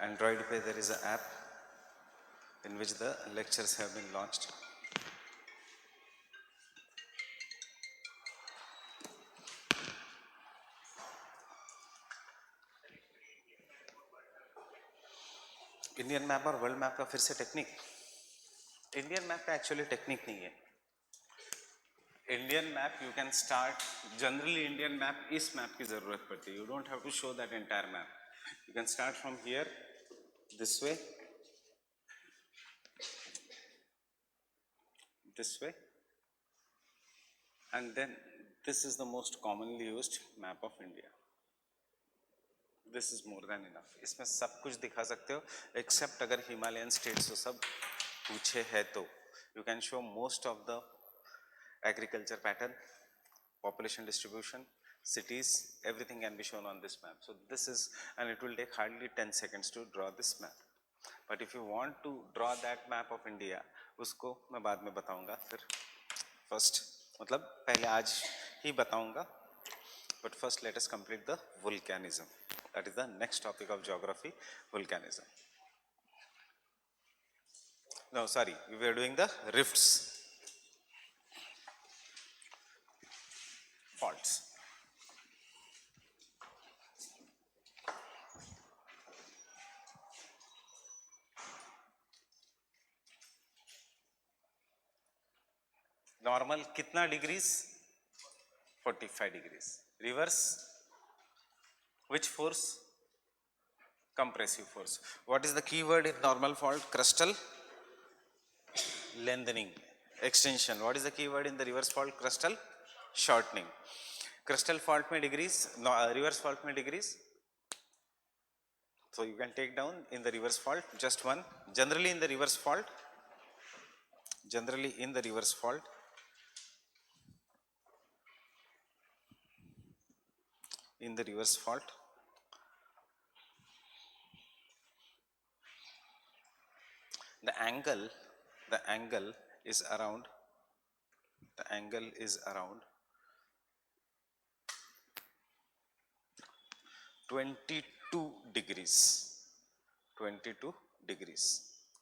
Android पे there is an app in which the lectures have been launched. Indian map और world map का फिर से technique. Indian map का actually technique नहीं है. Indian map you can start, generally Indian map इस map की जरूरत पड़ती है. You don't have to show that entire map. You can start from here this way, and then this is the most commonly used map of India. This is more than enough. इसमें सब कुछ दिखा सकते हो except अगर Himalayan states सब पूछे है तो you can show most of the agriculture pattern, population distribution, cities, everything can be shown on this map. So this is, and it will take hardly 10 seconds to draw this map. But if you want to draw that map of India, उसको मैं बाद में बताऊंगा. फिर first मतलब पहले आज ही बताऊंगा. But first let us complete the volcanism. That is the next topic of geography, volcanism. No, sorry, we were doing the rifts, faults. Normal कितना degrees? 45 degrees. Reverse, which force? Compressive force. What is the key word in normal fault? Crustal lengthening, extension. What is the key word in the reverse fault? Crustal shortening. Crustal fault में degrees, no, reverse fault में degrees. So you can take down in the reverse fault just one. Generally in the reverse fault, the angle is around 22 degrees. 22 degrees.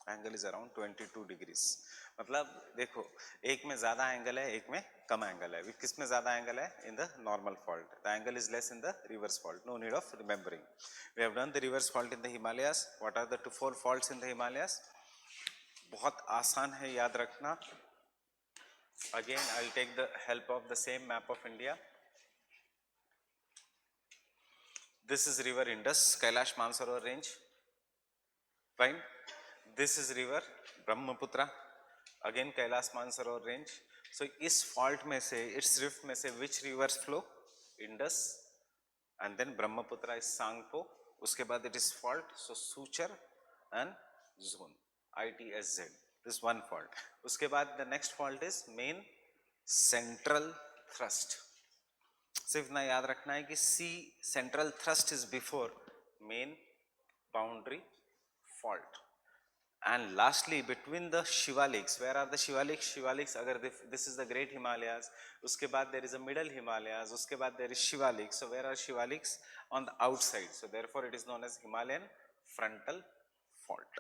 Angle is around 22 degrees. मतलब देखो, एक में ज्यादा angle है, एक में कम angle है. किस में ज्यादा एंगल है? In the normal fault. The angle is less in the reverse fault. No need of remembering. We have done the reverse fault in the Himalayas. What are the 4 faults in the Himalayas? बहुत आसान है याद रखना. Again, I'll take the help of the same map of India. This is river Indus, Kailash Mansarovar range. Fine. This is river Brahmaputra, again Kailash Mansarovar range. So इस fault में से, इस rift में से which rivers flow? Indus, and then Brahmaputra is Sangpo. उसके बाद it is fault, so Suchar and Zone, ITSZ. This one fault. उसके बाद the next fault is main central thrust. सिर्फ ना याद रखना है कि C central thrust is before main boundary fault. And lastly, between the Shivaliks, where are the Shivaliks? Shivaliks, agar this is the Great Himalayas, uske baad there is a Middle Himalayas, uske baad there is Shivaliks. So where are Shivaliks? On the outside. So therefore it is known as Himalayan frontal fault.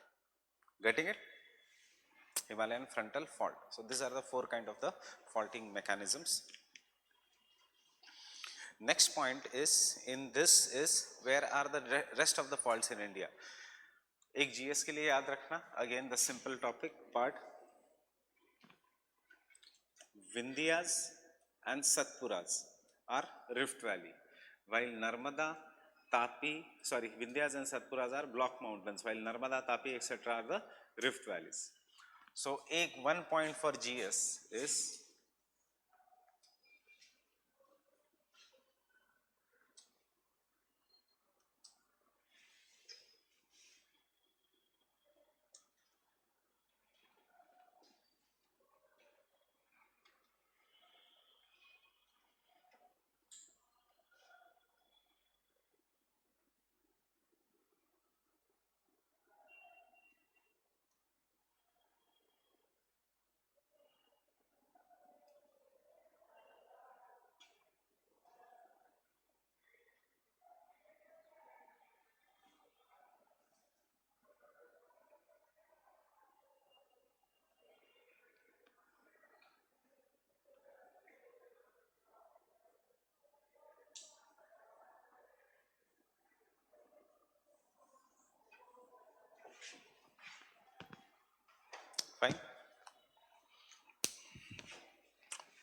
Getting it? Himalayan frontal fault. So these are the 4 kind of the faulting mechanisms. Next point is, in this is, where are the rest of the faults in India? एक GS के लिए याद रखना, again the simple topic part, Vindhyas and Satpuras are rift valley, while Narmada, Tapi, sorry, Vindhyas and Satpuras are block mountains, while Narmada, Tapi, etc. are the rift valleys. So, one point for GS is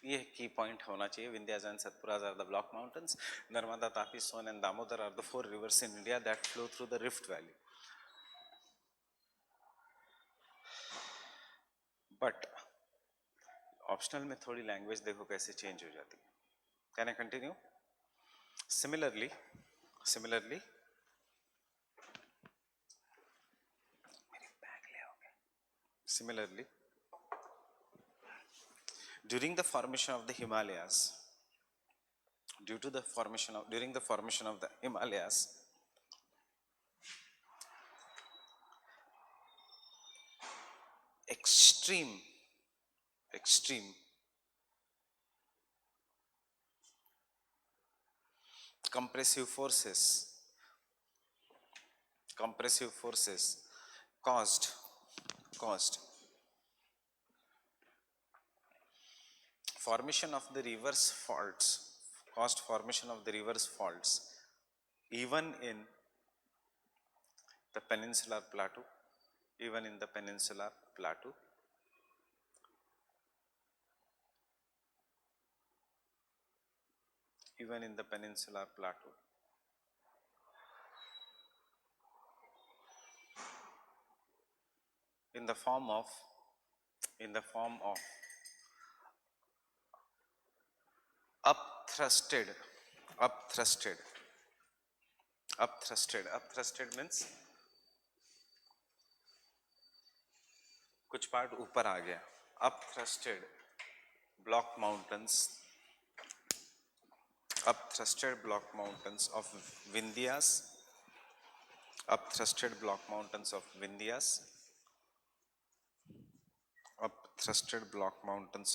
ये की point होना चाहिए. Vindhyas and Satpuras are the block mountains. Narmada, Tapi, Son and Damodar are the 4 rivers in India that flow through the Rift Valley. But optional में थोड़ी language देखो कैसे change हो जाती है. Can I continue? Similarly during the formation of the Himalayas, during the formation of the Himalayas, extreme compressive forces caused formation of the reverse faults, even in the peninsular plateau, in the form of upthrusted means कुछ part ऊपर आ गया. upthrusted block mountains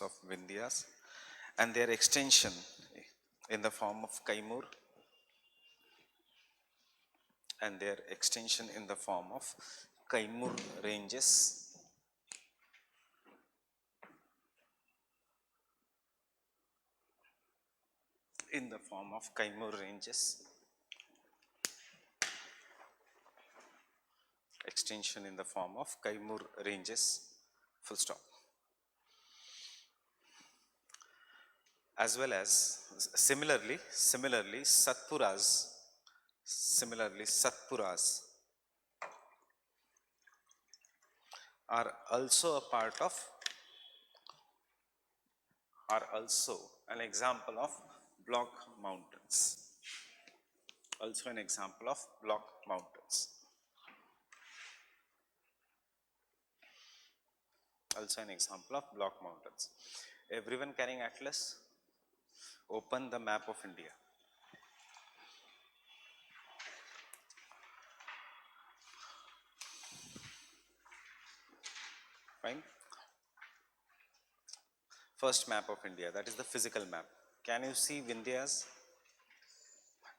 of Vindhyas, and their extension in the form of Kaimur, ranges. Extension in the form of Kaimur ranges, full stop. As well as similarly Satpuras are also an example of block mountains. Everyone carrying atlas? Open the map of India. Fine. First map of India, that is the physical map. Can you see Vindhyas?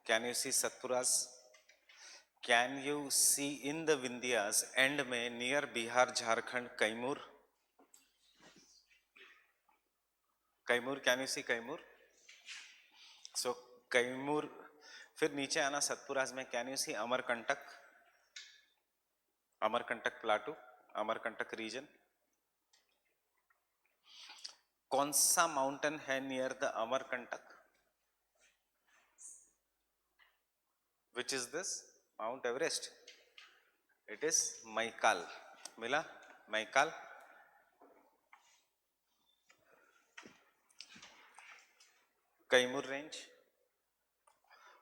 Can you see Satpuras? Can you see in the Vindhyas end में near Bihar, Jharkhand, Kaimur? Can you see Kaimur? So Kaimur, फिर नीचे आना सतपुराज में. Can you see Amarkantak plateau, Amarkantak region? कौन सा mountain है near the Amarkantak? Which is this? Mount Everest. It is Maikal. मिला? Maikal. Kaimur range,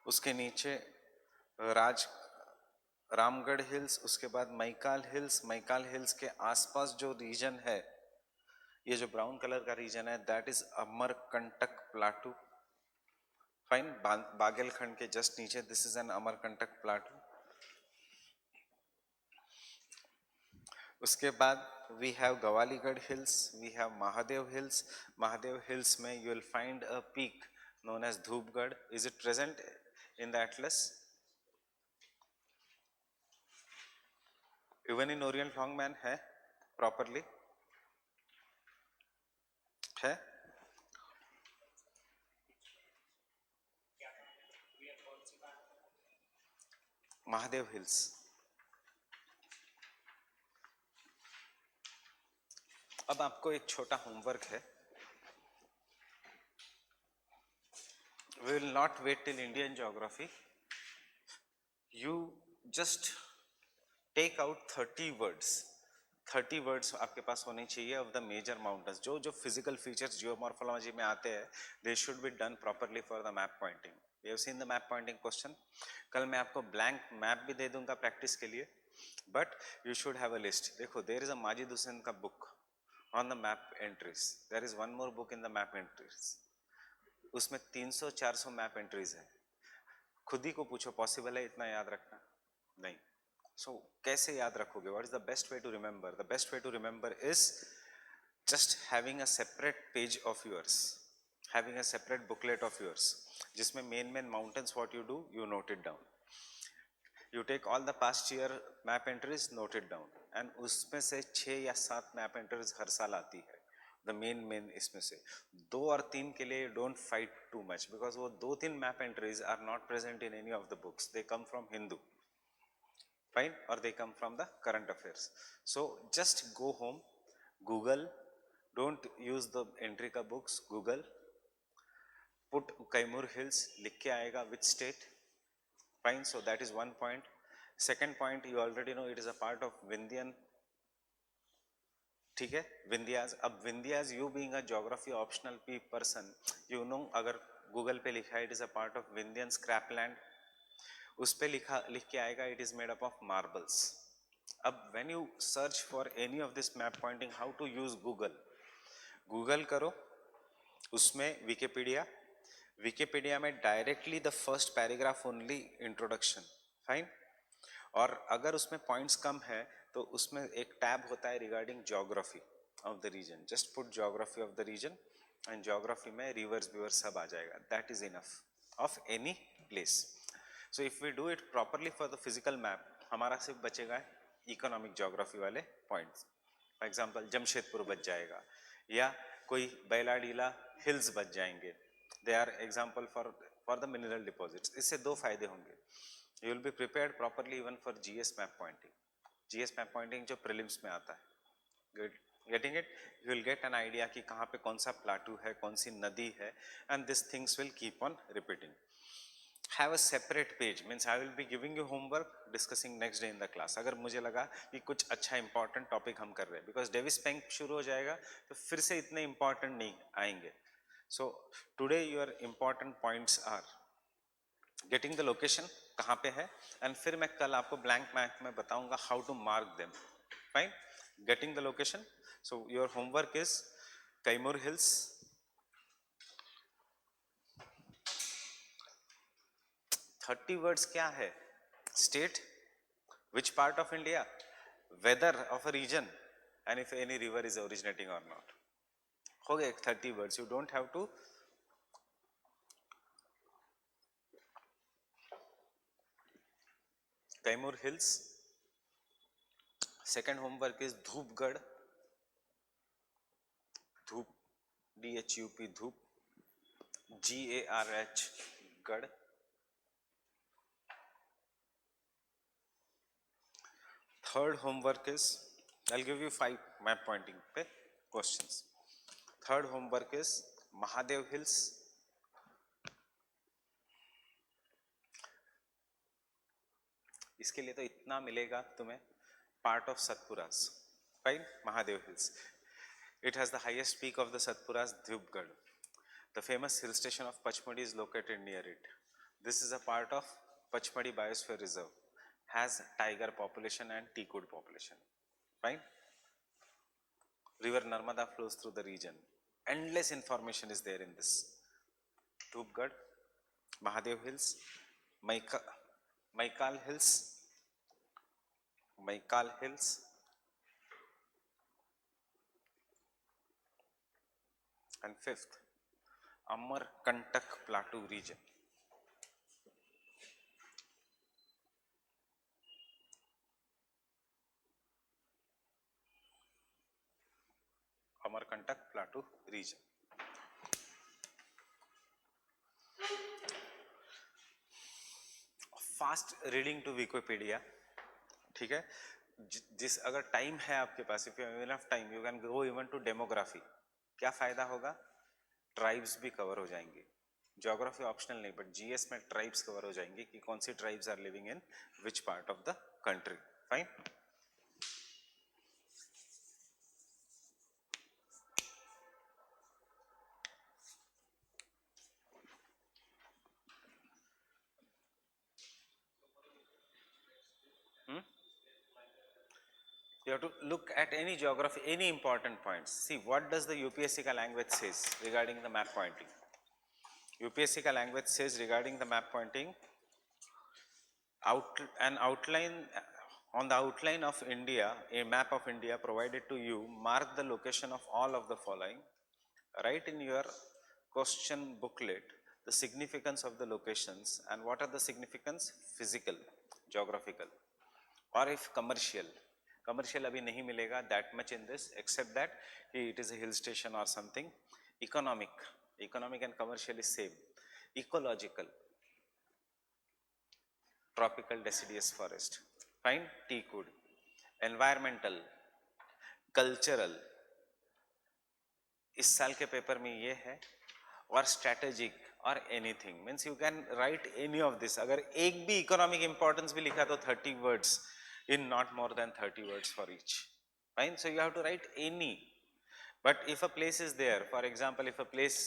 उसके नीचे रामगढ़ हिल्स, उसके बाद मैकाल हिल्स के आसपास जो रीजन है, ये जो ब्राउन कलर का रीजन है, that is Amarkantak Plateau. Fine. Baghelkhand के जस्ट नीचे this is an Amarkantak Plateau. उसके बाद we have Gawilgarh Hills, we have Mahadev Hills में you will find a peak known as Dhupgarh. Is it present in the atlas? Even in Orient Longman है properly? है? Mahadev hills. अब आपको एक छोटा होमवर्क है. We will not wait till Indian geography. You just take out 30 words. 30 words आपके पास होने चाहिए ऑफ द मेजर माउंटेन्स, जो जो फिजिकल फीचर्स जियोमॉर्फोलॉजी में आते हैं, they should be done properly for the map pointing. We have seen the map pointing question. कल मैं आपको ब्लैंक मैप भी दे दूंगा प्रैक्टिस के लिए, but you should have a list. देखो, there is a Majid Husain का book on the map entries. There is one more book in the map entries. उसमें 300-400 मैप एंट्रीज है. खुद ही को पूछो, पॉसिबल है इतना याद रखना? नहीं. So, कैसे याद रखोगे? What is the best way to remember? The best way to remember is just having a separate page of yours, having a separate booklet of yours, जिसमें main mountains, what you do, you note it down. You take all the past year map entries, note it down, and उसमें से 6 या 7 map entries हर साल आती है. The main इसमें से 2 और 3 के लिए don't fight too much, because वो 2-3 map entries are not present in any of the books. They come from Hindu. Fine, or they come from the current affairs. So just go home, Google, don't use the entry ka books, Google, put Kaimur Hills, लिख के आएगा which state. Fine, so that is one point. Second point, you already know it is a part of Vindhyan. ठीक है, विंध्याज. अब Vindhyas, you being a geography optional person, you know, अगर Google पे लिखा है it is a part of Vindhyan scrapland, उस पे लिख के आएगा it is made up of marbles. अब when you search for any of this map pointing, how to use Google, Google करो, उसमें विकिपीडिया, विकिपीडिया में directly the first paragraph only introduction. Fine. और अगर उसमें पॉइंट्स कम है तो उसमें एक टैब होता है regarding geography of the region. Just put geography of the region, and geography में रिवर्स व्यूअर्स सब आ जाएगा. That is enough of any place. So if we do it properly for the physical map, हमारा सिर्फ बचेगा economic geography वाले points. For example Jamshedpur बच जाएगा, या कोई बैलाडीला हिल्स बच जाएंगे. They are example for the mineral deposits. इससे 2 फायदे होंगे. You will be prepared properly even for GS map pointing. GS map pointing जो प्रीलिम्स में आता है. Good, getting it. You will get an idea कि कहाँ पे कौन सा प्लाटू है, कौन सी नदी है, and this things will keep on repeating. Have a separate page, means I will be giving you homework, discussing next day in the class. अगर मुझे लगा कि कुछ अच्छा important topic हम कर रहे हैं, because Davis Bank शुरू हो जाएगा तो फिर से इतने important नहीं आएंगे. So today your important points are getting the location, कहाँ पे है, and फिर मैं कल आपको blank map में बताऊंगा how to mark them. Fine, getting the location. So your homework is Kaimur Hills. 30 words क्या है? State, which part of India, weather of a region, and if any river is originating और not. हो गए 30 words. You don't have to Kaimur hills. Second homework is Dhupgarh, Dhup, DHUP, धूप, GARH, गढ़. Third homework is, I'll give you 5 map pointing पे questions. Third homework is Mahadev Hills. इसके लिए तो इतना मिलेगा तुम्हें, part of Satpuras. Fine, Mahadev Hills. It has the highest peak of the Satpuras, Dhupgarh. The famous hill station of Pachmadi is located near it. This is a part of Pachmadi Biosphere Reserve. Has tiger population and teakwood population. Fine. River Narmada flows through the region. Endless information is there in this. Dhupgarh, Mahadev Hills, Maikal Hills, and fifth, Amarkantak Plateau region. Amarkantak Plateau region. Fast reading to Wikipedia. ठीक है, जिस अगर time है आपके पास, if you have enough time, you can go even to demography. क्या फायदा होगा? ट्राइब्स भी कवर हो जाएंगे, ज्योग्राफी ऑप्शनल नहीं, बट जीएस में ट्राइब्स कवर हो जाएंगे कि कौन सी tribes are living in which part of the country. Fine. You have to look at any geography, any important points. See, what does the UPSC ka language says regarding the map pointing? UPSC ka language says regarding the map pointing, an outline on the outline of India, a map of India provided to you, mark the location of all of the following. Write in your question booklet the significance of the locations, and what are the significance? Physical, geographical, or if commercial. Commercial abhi nahi milega that much in this, except that it is a hill station or something. Economic, economic and commercial is same. Ecological, tropical deciduous forest. Fine, teak wood. Environmental, cultural, इस साल के paper में ये है. और strategic और anything, means you can write any of this. अगर एक भी इकोनॉमिक इंपॉर्टेंस भी लिखा तो 30 words, in not more than 30 words for each. Fine, so you have to write any. But if a place is there, for example, if a place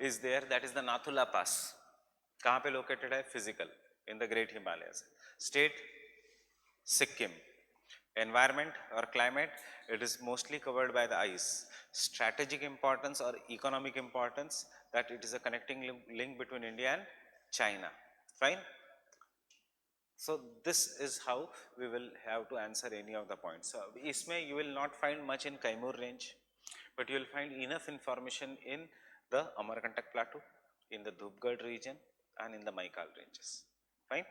is there that is the Nathula Pass, kahan pe located hai? Physical, in the Great Himalayas. State, Sikkim. Environment or climate, it is mostly covered by the ice. Strategic importance or economic importance, that it is a connecting link between India and China. Fine. So this is how we will have to answer any of the points. So isme you will not find much in Kaimur range, but you will find enough information in the Amarkantak plateau, in the Dhupgarh region, and in the Maikal ranges. Fine.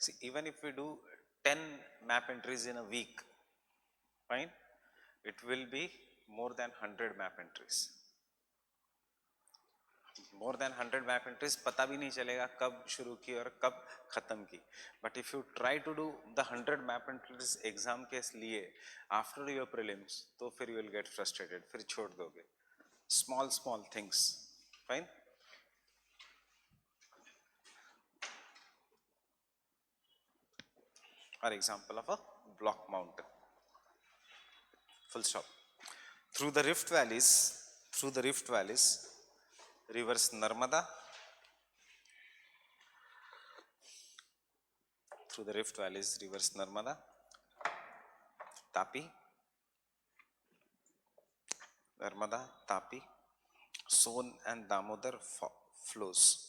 See, even if we do 10 map entries in a week, fine, it will be more than 100 map entries. More than 100 map entries, पता भी नहीं चलेगा कब शुरू की और कब खत्म की. But if you try to do the 100 map entries exam के लिए after your prelims, तो फिर you will get frustrated, फिर छोड़ दोगे. Small things, fine. Or example of a block mountain. Full stop. Through the rift valleys, rivers Narmada, Tapi, Son and Damodar flows.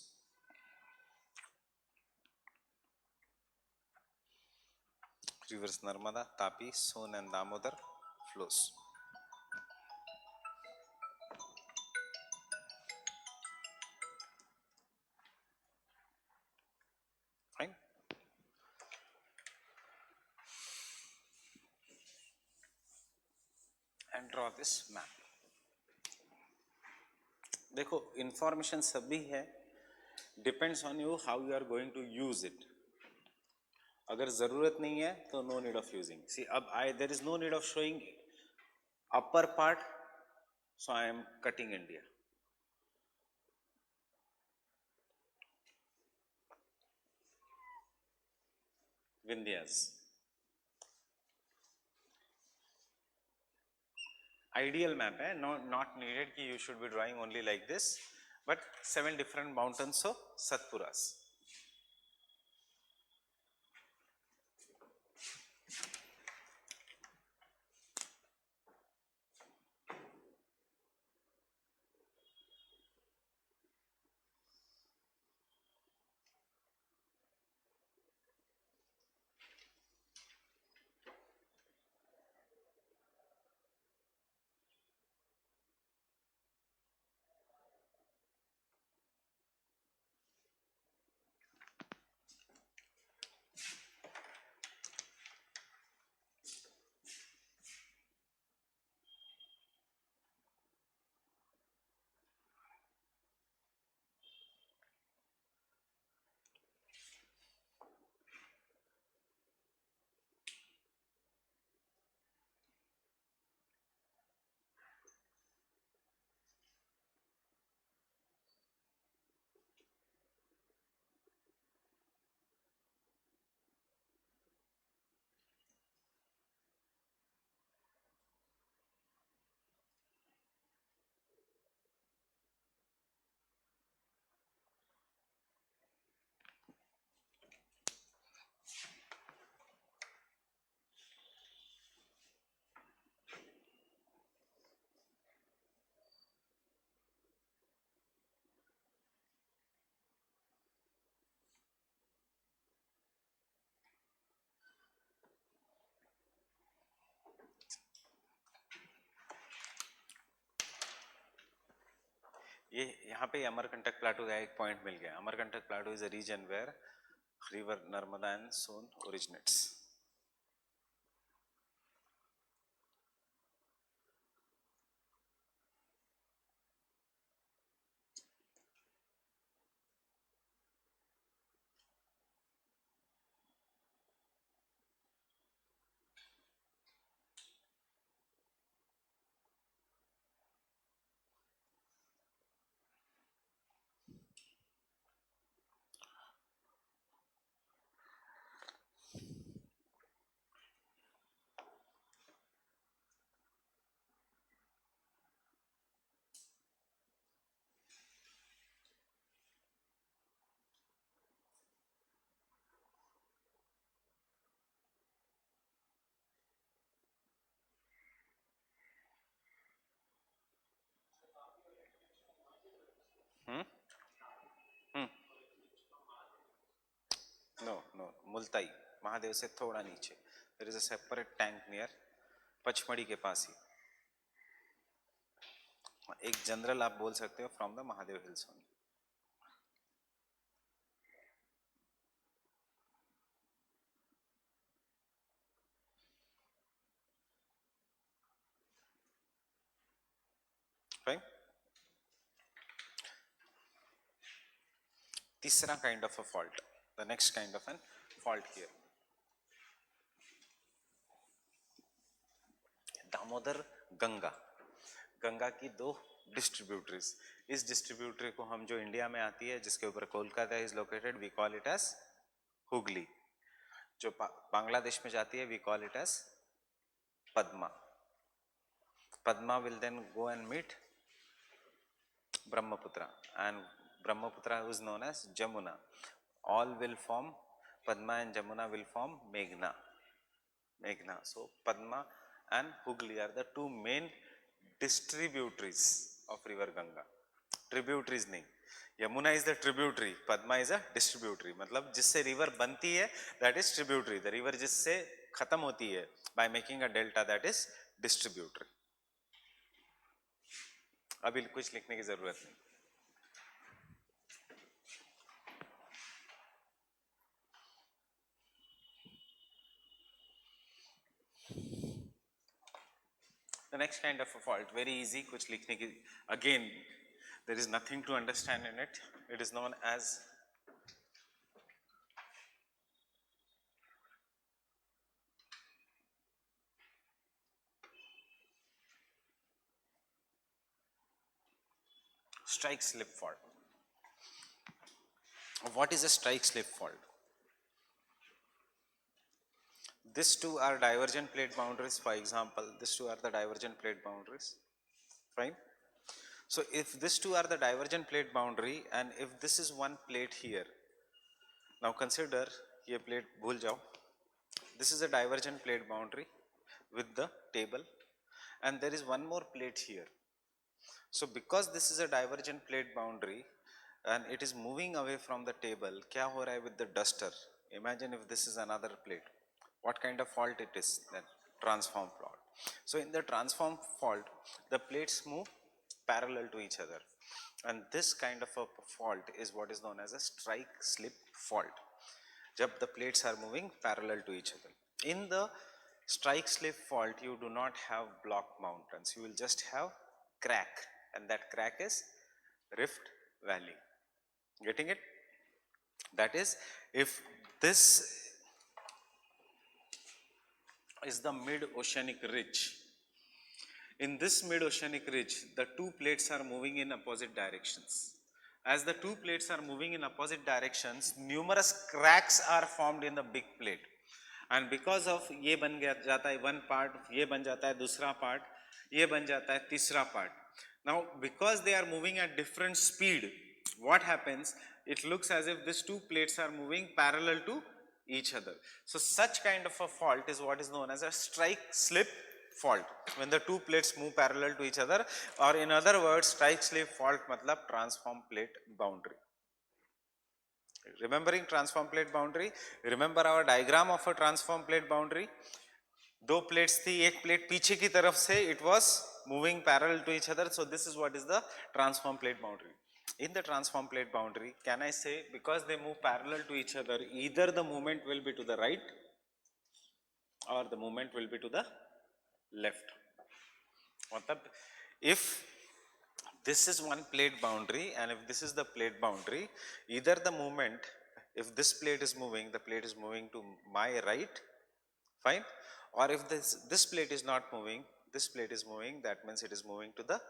Rivers Narmada, Tapi, Son and Damodar flows. Fine. And draw this map. देखो information सभी है, depends on you how you are going to use it. अगर जरूरत नहीं है तो no need of using. See अब there is no need of showing upper part, so I am cutting India. Vindhyas. Ideal map है, not needed कि you should be drawing only like this, but 7 different mountains of Satpuras. ये यहाँ पे Amarkantak plateau का एक point मिल गया. Amarkantak plateau is a region where river Narmada and Son originates. Hmm? Hmm. No, no. Multai Mahadev से थोड़ा नीचे. There is a separate tank near Pachmarhi के पास ही. एक जनरल आप बोल सकते हो from the Mahadev hills. Fine. तीसरा kind of a fault. The next kind of an fault here. Damodar Ganga. Ganga की दो डिस्ट्रीब्यूटरीज. इस डिस्ट्रीब्यूटरी को हम जो इंडिया में आती है जिसके ऊपर Kolkata is located we call it as Hooghly. जो बांग्लादेश में जाती है we call it as Padma. Padma will then go and meet Brahmaputra and Brahmaputra is known as Jamuna. All will form Padma and Jamuna will form Meghna. Meghna. So Padma and Hooghly are the two main distributaries of river Ganga. Tributaries नहीं. Yamuna is the tributary, Padma is a distributary. मतलब जिससे river बनती है that is tributary. The river जिससे खत्म होती है by making a delta that is distributary. अभी कुछ लिखने की जरूरत नहीं. The next kind of a fault, very easy, कुछ लिखने की, again there is nothing to understand in it. It is known as strike slip fault. What is a strike slip fault? These two are divergent plate boundaries. For example, these two are the divergent plate boundaries. Fine. So if these two are the divergent plate boundary and if this is one plate here, now consider ये plate भूल जाओ. This is a divergent plate boundary with the table and there is one more plate here. So because this is a divergent plate boundary and it is moving away from the table, क्या हो रहा है with the duster? Imagine if this is another plate. What kind of fault it is then? Transform fault. So in the transform fault, the plates move parallel to each other. And this kind of a fault is what is known as a strike slip fault. जब the plates are moving parallel to each other. In the strike slip fault, you do not have block mountains. You will just have crack, and that crack is Rift Valley. Getting it? That is, if this is the mid-oceanic ridge. In this mid-oceanic ridge, the two plates are moving in opposite directions. As the two plates are moving in opposite directions, numerous cracks are formed in the big plate. And because of ये बन जाता है one part, ये बन जाता है दूसरा part, ये बन जाता है तीसरा part. Now, because they are moving at different speed, what happens? It looks as if these two plates are moving parallel to each other. So such kind of a fault is what is known as a strike slip fault, when the two plates move parallel to each other, or in other words, strike slip fault matlab transform plate boundary. Remembering transform plate boundary, remember our diagram of a transform plate boundary. दो plates थी, एक plate पीछे की तरफ से it was moving parallel to each other. So this is what is the transform plate boundary. In the transform plate boundary, can I say because they move parallel to each other, either the movement will be to the right or the movement will be to the left. मतलब if this is one plate boundary and if this is the plate boundary, either the movement, if this plate is moving, the plate is moving to my right, fine, or if this plate is not moving, this plate is moving, that means it is moving to the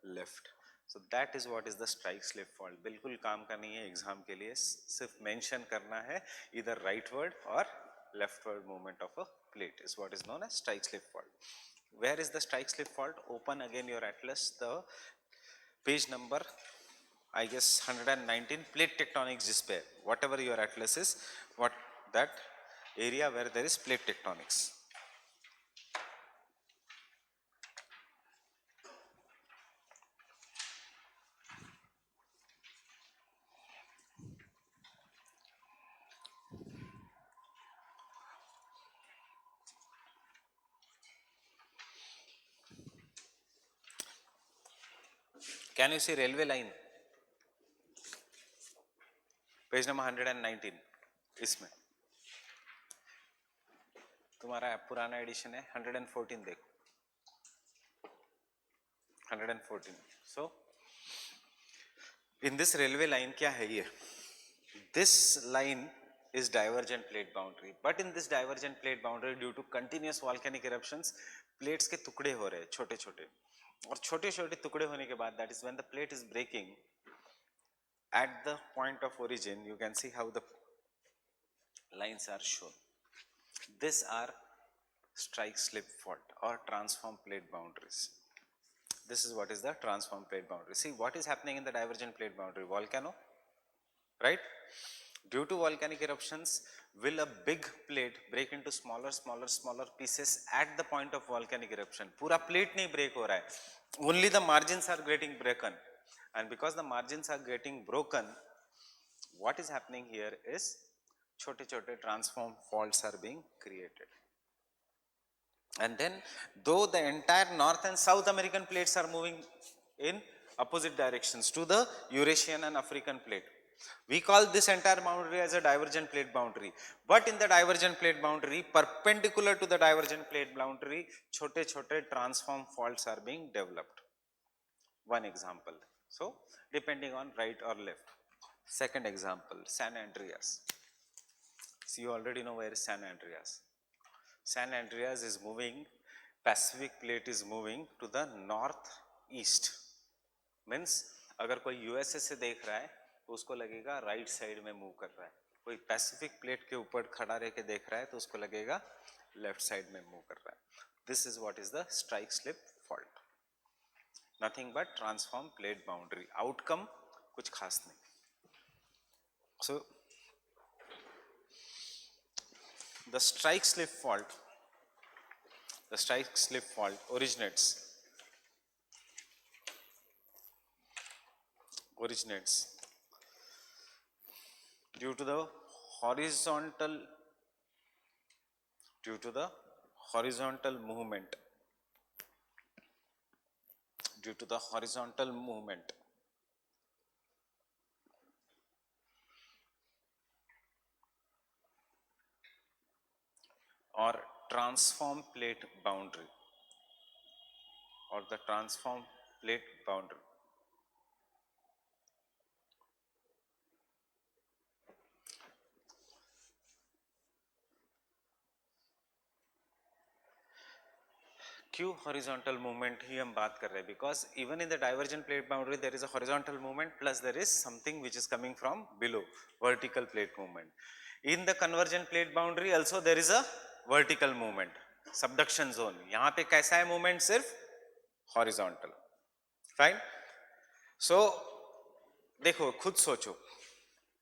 left. So that is what is the strike slip fault. बिल्कुल काम का नहीं है exam के लिए, सिर्फ mention करना है either rightward or leftward movement of a plate is what is known as strike slip fault. Where is the strike slip fault? Open again your atlas, the page number I guess 119, plate tectonics जिस पे whatever your atlas is, what that area where there is plate tectonics. Can you see railway line? Page number 119, इसमें तुम्हारा पुराना addition है 114, देखो 114. So in this railway line क्या है ये? This line is divergent plate boundary, but in this divergent plate boundary due to continuous volcanic eruptions, plates के टुकड़े हो रहे हैं छोटे छोटे, और छोटे छोटे टुकड़े होने के बाद that is when the plate is breaking at the point of origin, you can see how the lines are shown. These are strike slip fault or transform plate boundaries. This is what is the transform plate boundary. See what is happening in the divergent plate boundary? Volcano, right? Due to volcanic eruptions, will a big plate break into smaller pieces at the point of volcanic eruption? पूरा plate नहीं break हो रहा है, only the margins are getting broken, and because the margins are getting broken, what is happening here is छोटे छोटे transform faults are being created. And then though the entire North and South American plates are moving in opposite directions to the Eurasian and African plate, we call this entire boundary as a divergent plate boundary. But in the divergent plate boundary, perpendicular to the divergent plate boundary, छोटे छोटे transform faults are being developed. One example. So depending on right or left. Second example, San Andreas. So you already know where is San Andreas. San Andreas is moving, Pacific plate is moving to the northeast. Means अगर कोई USA से देख रहा है तो उसको लगेगा right side में मूव कर रहा है, कोई पैसिफिक प्लेट के ऊपर खड़ा रह के देख रहा है तो उसको लगेगा लेफ्ट साइड में मूव कर रहा है. This is what is the strike slip fault. Nothing but transform plate boundary. Outcome कुछ खास नहीं. सो the strike slip fault originates due to the horizontal movement or transform plate boundary or the transform plate boundary. क्यों horizontal movement ही हम बात कर रहे हैं? Because even in the divergent plate boundary there is a horizontal movement plus there is something which is coming from below, vertical plate movement. In the convergent plate boundary also there is a vertical movement, subduction zone. यहां पे कैसा है movement? सिर्फ horizontal. Fine. सो देखो, खुद सोचो,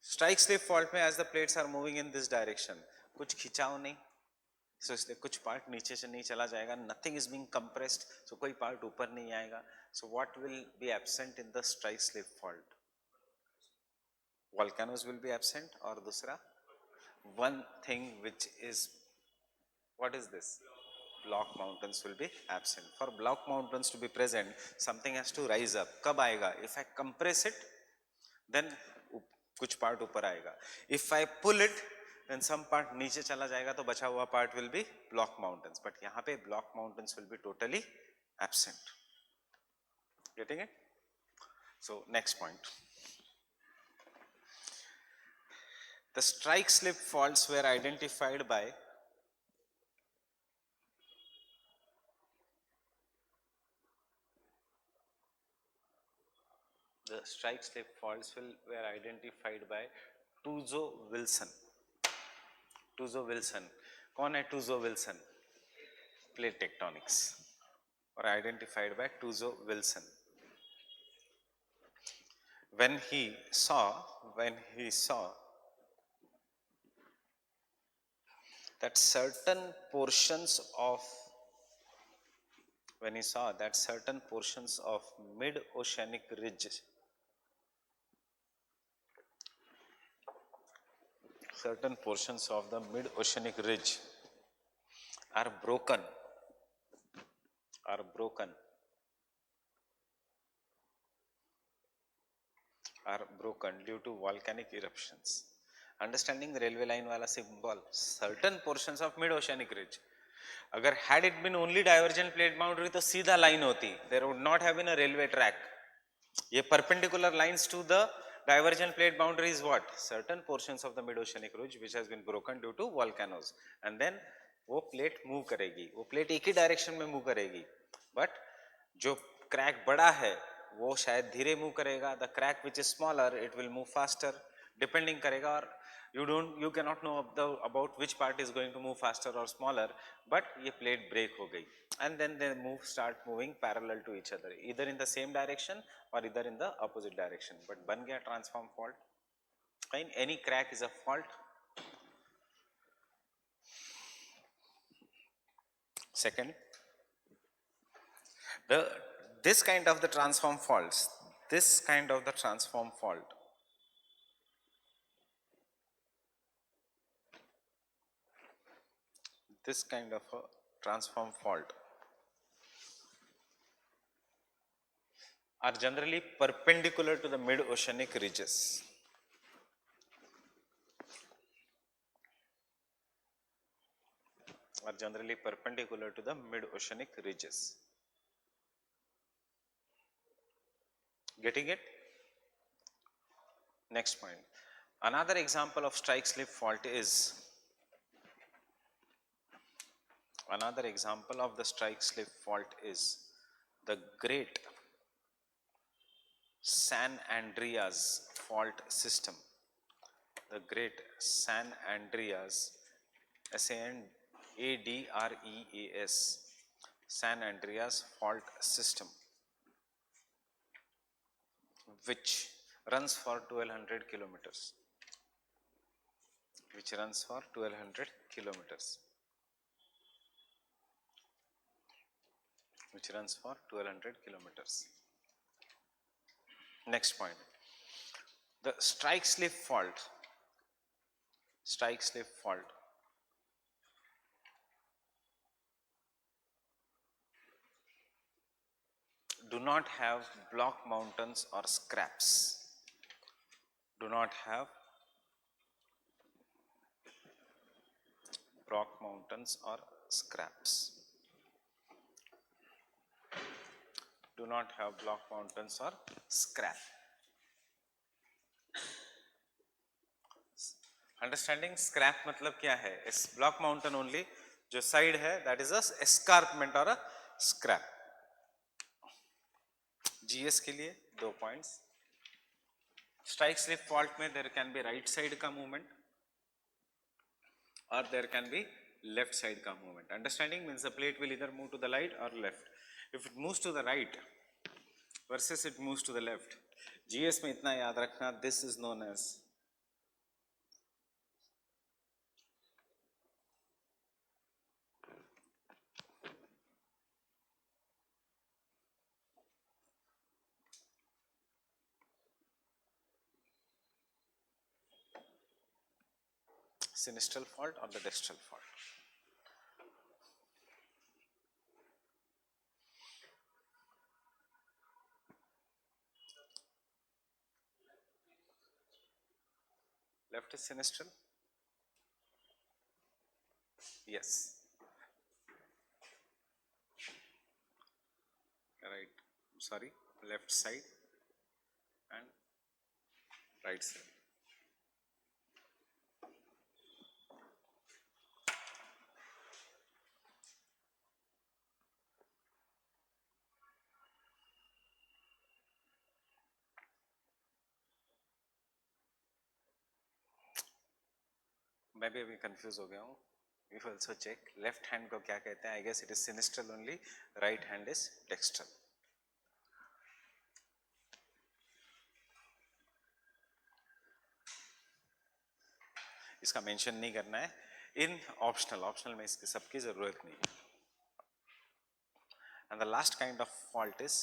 strike slip fault में as the plates are moving in this direction, कुछ खिंचाव नहीं. सो इसलिए कुछ पार्ट नीचे से नहीं चला जाएगा, नथिंग इज बीइंग कंप्रेस्ड, सो कोई पार्ट ऊपर नहीं आएगा. So what will be absent in the strike slip fault? Volcanoes will be absent, और दूसरा one thing which is, what is this? block mountains will be absent. For block mountains to be present, something has to rise up. कब आएगा? If I compress it, then कुछ part ऊपर आएगा. If I pull it, then some part नीचे चला जाएगा, तो बचा हुआ part will be block mountains. But यहाँ पे block mountains will be totally absent. Getting it? So next point. The strike slip faults were identified by were identified by Tuzo Wilson. Tuzo Wilson. कौन है Tuzo Wilson? Plate tectonics. Were identified by Tuzo Wilson. When he saw that certain portions of mid-oceanic ridge are broken due to volcanic eruptions. Understanding the railway line wala symbol, certain portions of mid-oceanic ridge. अगर had it been only divergent plate boundary तो सीधा line होती, there would not have been a railway track. ये perpendicular lines to the divergent plate boundary is what? Certain portions of the mid-oceanic ridge which has been broken due to volcanoes, and then वो plate move करेगी, वो plate एक ही direction में move करेगी, but जो crack बड़ा है वो शायद धीरे move करेगा, the crack which is smaller it will move faster, depending करेगा, और you cannot know about which part is going to move faster or smaller, but ये plate break हो गई, and then they start moving parallel to each other, either in the same direction or either in the opposite direction, but बन गया transform fault. Fine, any crack is a fault. Second, this kind of the transform fault, are generally perpendicular to the mid-oceanic ridges. Getting it? Next point. Another example of strike slip fault is the Great San Andreas fault system. The Great San Andreas, SANADREAS, San Andreas fault system, which runs for 1200 kilometers. Next point. The strike slip fault do not have block mountains or scraps. Do not have block mountains or scraps. Do not have block mountains or scrap. Understanding scrap मतलब क्या है? इस block mountain only जो side है that is a escarpment or a scrap. GS के लिए 2 points. Strike slip fault में there can be right side का movement or there can be left side का movement. Understanding means the plate will either move to the right or left. If it moves to the right versus it moves to the left, GS में इतना याद रखना, this is known as sinistral fault or the distral fault. Left is sinistral. Yes. Right. Sorry. Left side and right side. मैं भी अभी confuse हो गया हूँ. You also check left hand को क्या कहते हैं? I guess it is sinistral only. Right hand is dextral. इसका मेंशन नहीं करना है. इन ऑप्शनल में इसकी सबकी जरूरत नहीं है. And the last kind of fault is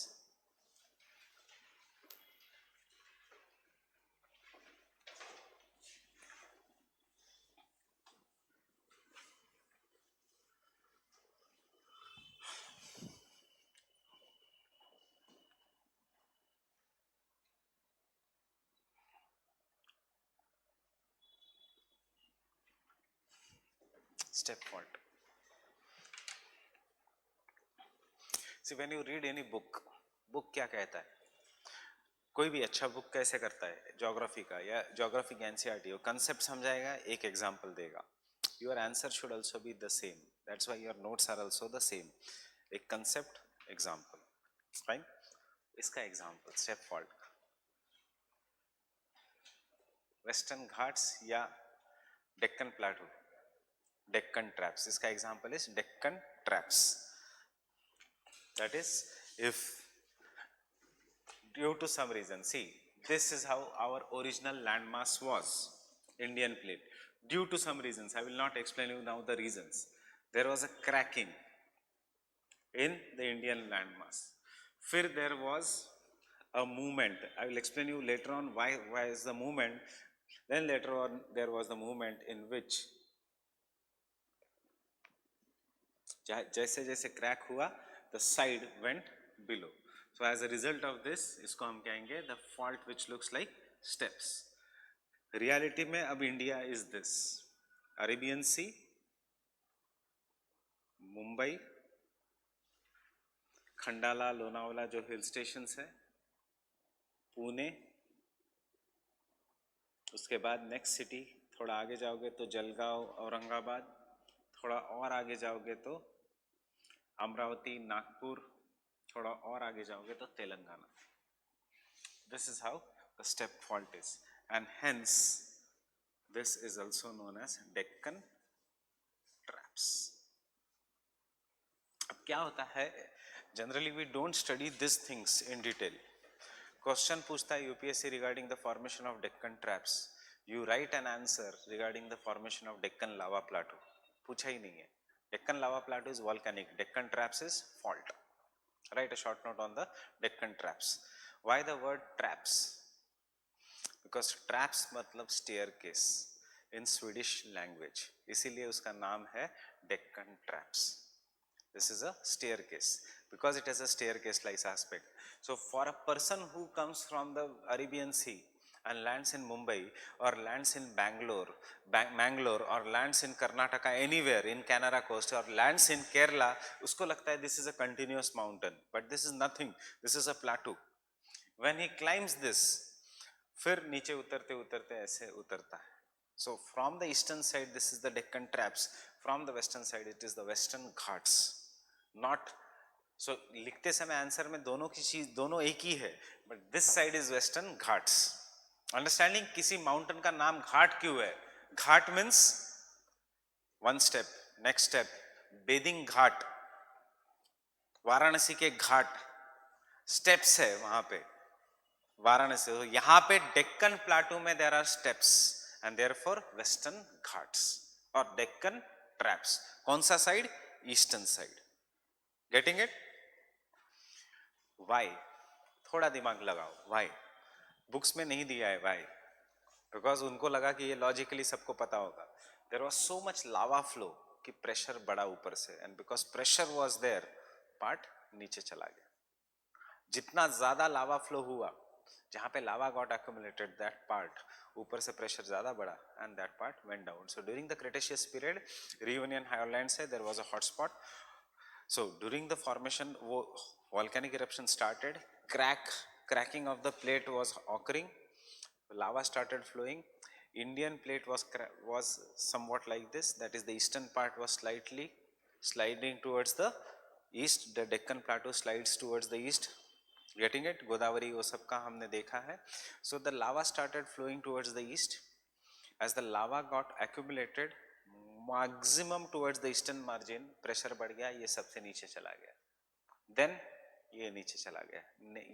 step fault. See, when you read any book क्या कहता है? कोई भी अच्छा बुक कैसे करता है? ज्योग्राफी का या ज्योग्राफी की एनसीईआरटी, वो कंसेप्ट समझाएगा, एक एग्जांपल देगा. Your answer should also be the same. That's why your notes are also the same. एक कंसेप्ट, एग्जांपल. फाइन. इसका example step fault, Western Ghats या डेक्कन प्लेटू, डेक्कन ट्रैप्स. इसका example is Deccan traps. That is, if due to some reason, see, this is how our original landmass was, Indian plate. Due to some reasons, I will not explain you now the reasons. There was a cracking in the Indian landmass. फिर there was a movement. I will explain you later on why is the movement. Then later on there was the movement in which जैसे जैसे crack हुआ, the side went below. So as a result of this, इसको हम कहेंगे the fault which looks like steps. Reality में अब India is this: Arabian Sea, Mumbai, Khandala, Lonavala जो hill stations है, पुणे, उसके बाद नेक्स्ट सिटी, थोड़ा आगे जाओगे तो जलगांव, औरंगाबाद, थोड़ा और आगे जाओगे तो अमरावती, नागपुर, थोड़ा और आगे जाओगे तो Telangana. This is how the step fault is, and hence this is also known as Deccan traps. अब क्या होता है? Generally we don't study these things in detail. Question पूछता है UPSC regarding the formation of Deccan traps. You write an answer regarding the formation of Deccan lava plateau. पूछा ही नहीं है. Deccan lava plateau is volcanic. Deccan traps is fault. Write a short note on the Deccan traps. Why the word traps? Because traps मतलब staircase in Swedish language. इसीलिए उसका नाम है Deccan traps. This is a staircase because it has a staircase-like aspect. So for a person who comes from the Arabian Sea and lands in Mumbai or lands in Bangalore or lands in Karnataka, anywhere in Canara coast or lands in Kerala, उसको लगता है this is a continuous mountain, but this is nothing. This is a plateau. When he climbs this, फिर नीचे उतरते उतरते ऐसे उतरता है. So from the eastern side, this is the Deccan traps. From the western side, it is the Western Ghats. Not so. लिखते समय answer में दोनों की चीज दोनों एक ही है, but this side is Western Ghats. Understanding किसी माउंटेन का नाम घाट क्यों है? Ghat means one step, next step, bathing ghat, Varanasi के घाट, स्टेप्स है वहां पे वाराणसी. तो यहाँ पे डेक्कन प्लाटू में there are steps and therefore Western Ghats और डेक्कन ट्रैप्स. कौन सा साइड? Eastern side. Getting it? Why? थोड़ा दिमाग लगाओ. वाई? बुक्स में नहीं दिया है वाई, बिकॉज उनको लगा कि ये लॉजिकली सबको पता होगा. There was so much lava flow कि प्रेशर बढ़ा ऊपर से, and because pressure was there, part नीचे चला गया. जितना ज्यादा लावा फ्लो हुआ जहाँ पे लावा गॉट accumulated, that part ऊपर से प्रेशर ज्यादा बढ़ा and that part went down. So during the Cretaceous period, Reunion Highlands से there was a hot spot. So during the formation, वो volcanic eruption started, cracking of the plate was occurring, lava started flowing. Indian plate was somewhat like this, that is the eastern part was slightly sliding towards the east, the Deccan Plateau slides towards the east. Getting it? Godavari वो सब का हमने देखा है. So the lava started flowing towards the east. As the lava got accumulated, maximum towards the eastern margin, pressure बढ़ गया, ये सबसे नीचे चला गया. Then ये नीचे चला गया,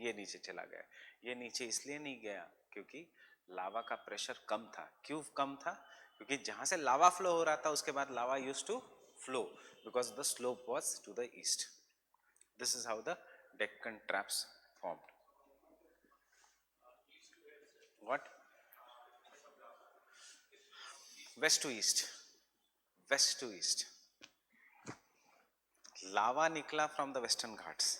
ये नीचे चला गया. ये नीचे इसलिए नहीं गया क्योंकि लावा का प्रेशर कम था. क्यों कम था? क्योंकि जहां से लावा फ्लो हो रहा था उसके बाद lava used to flow because the slope was to the east. This is how the Deccan traps formed. What? West to east. West to east. Lava nikla from the Western Ghats,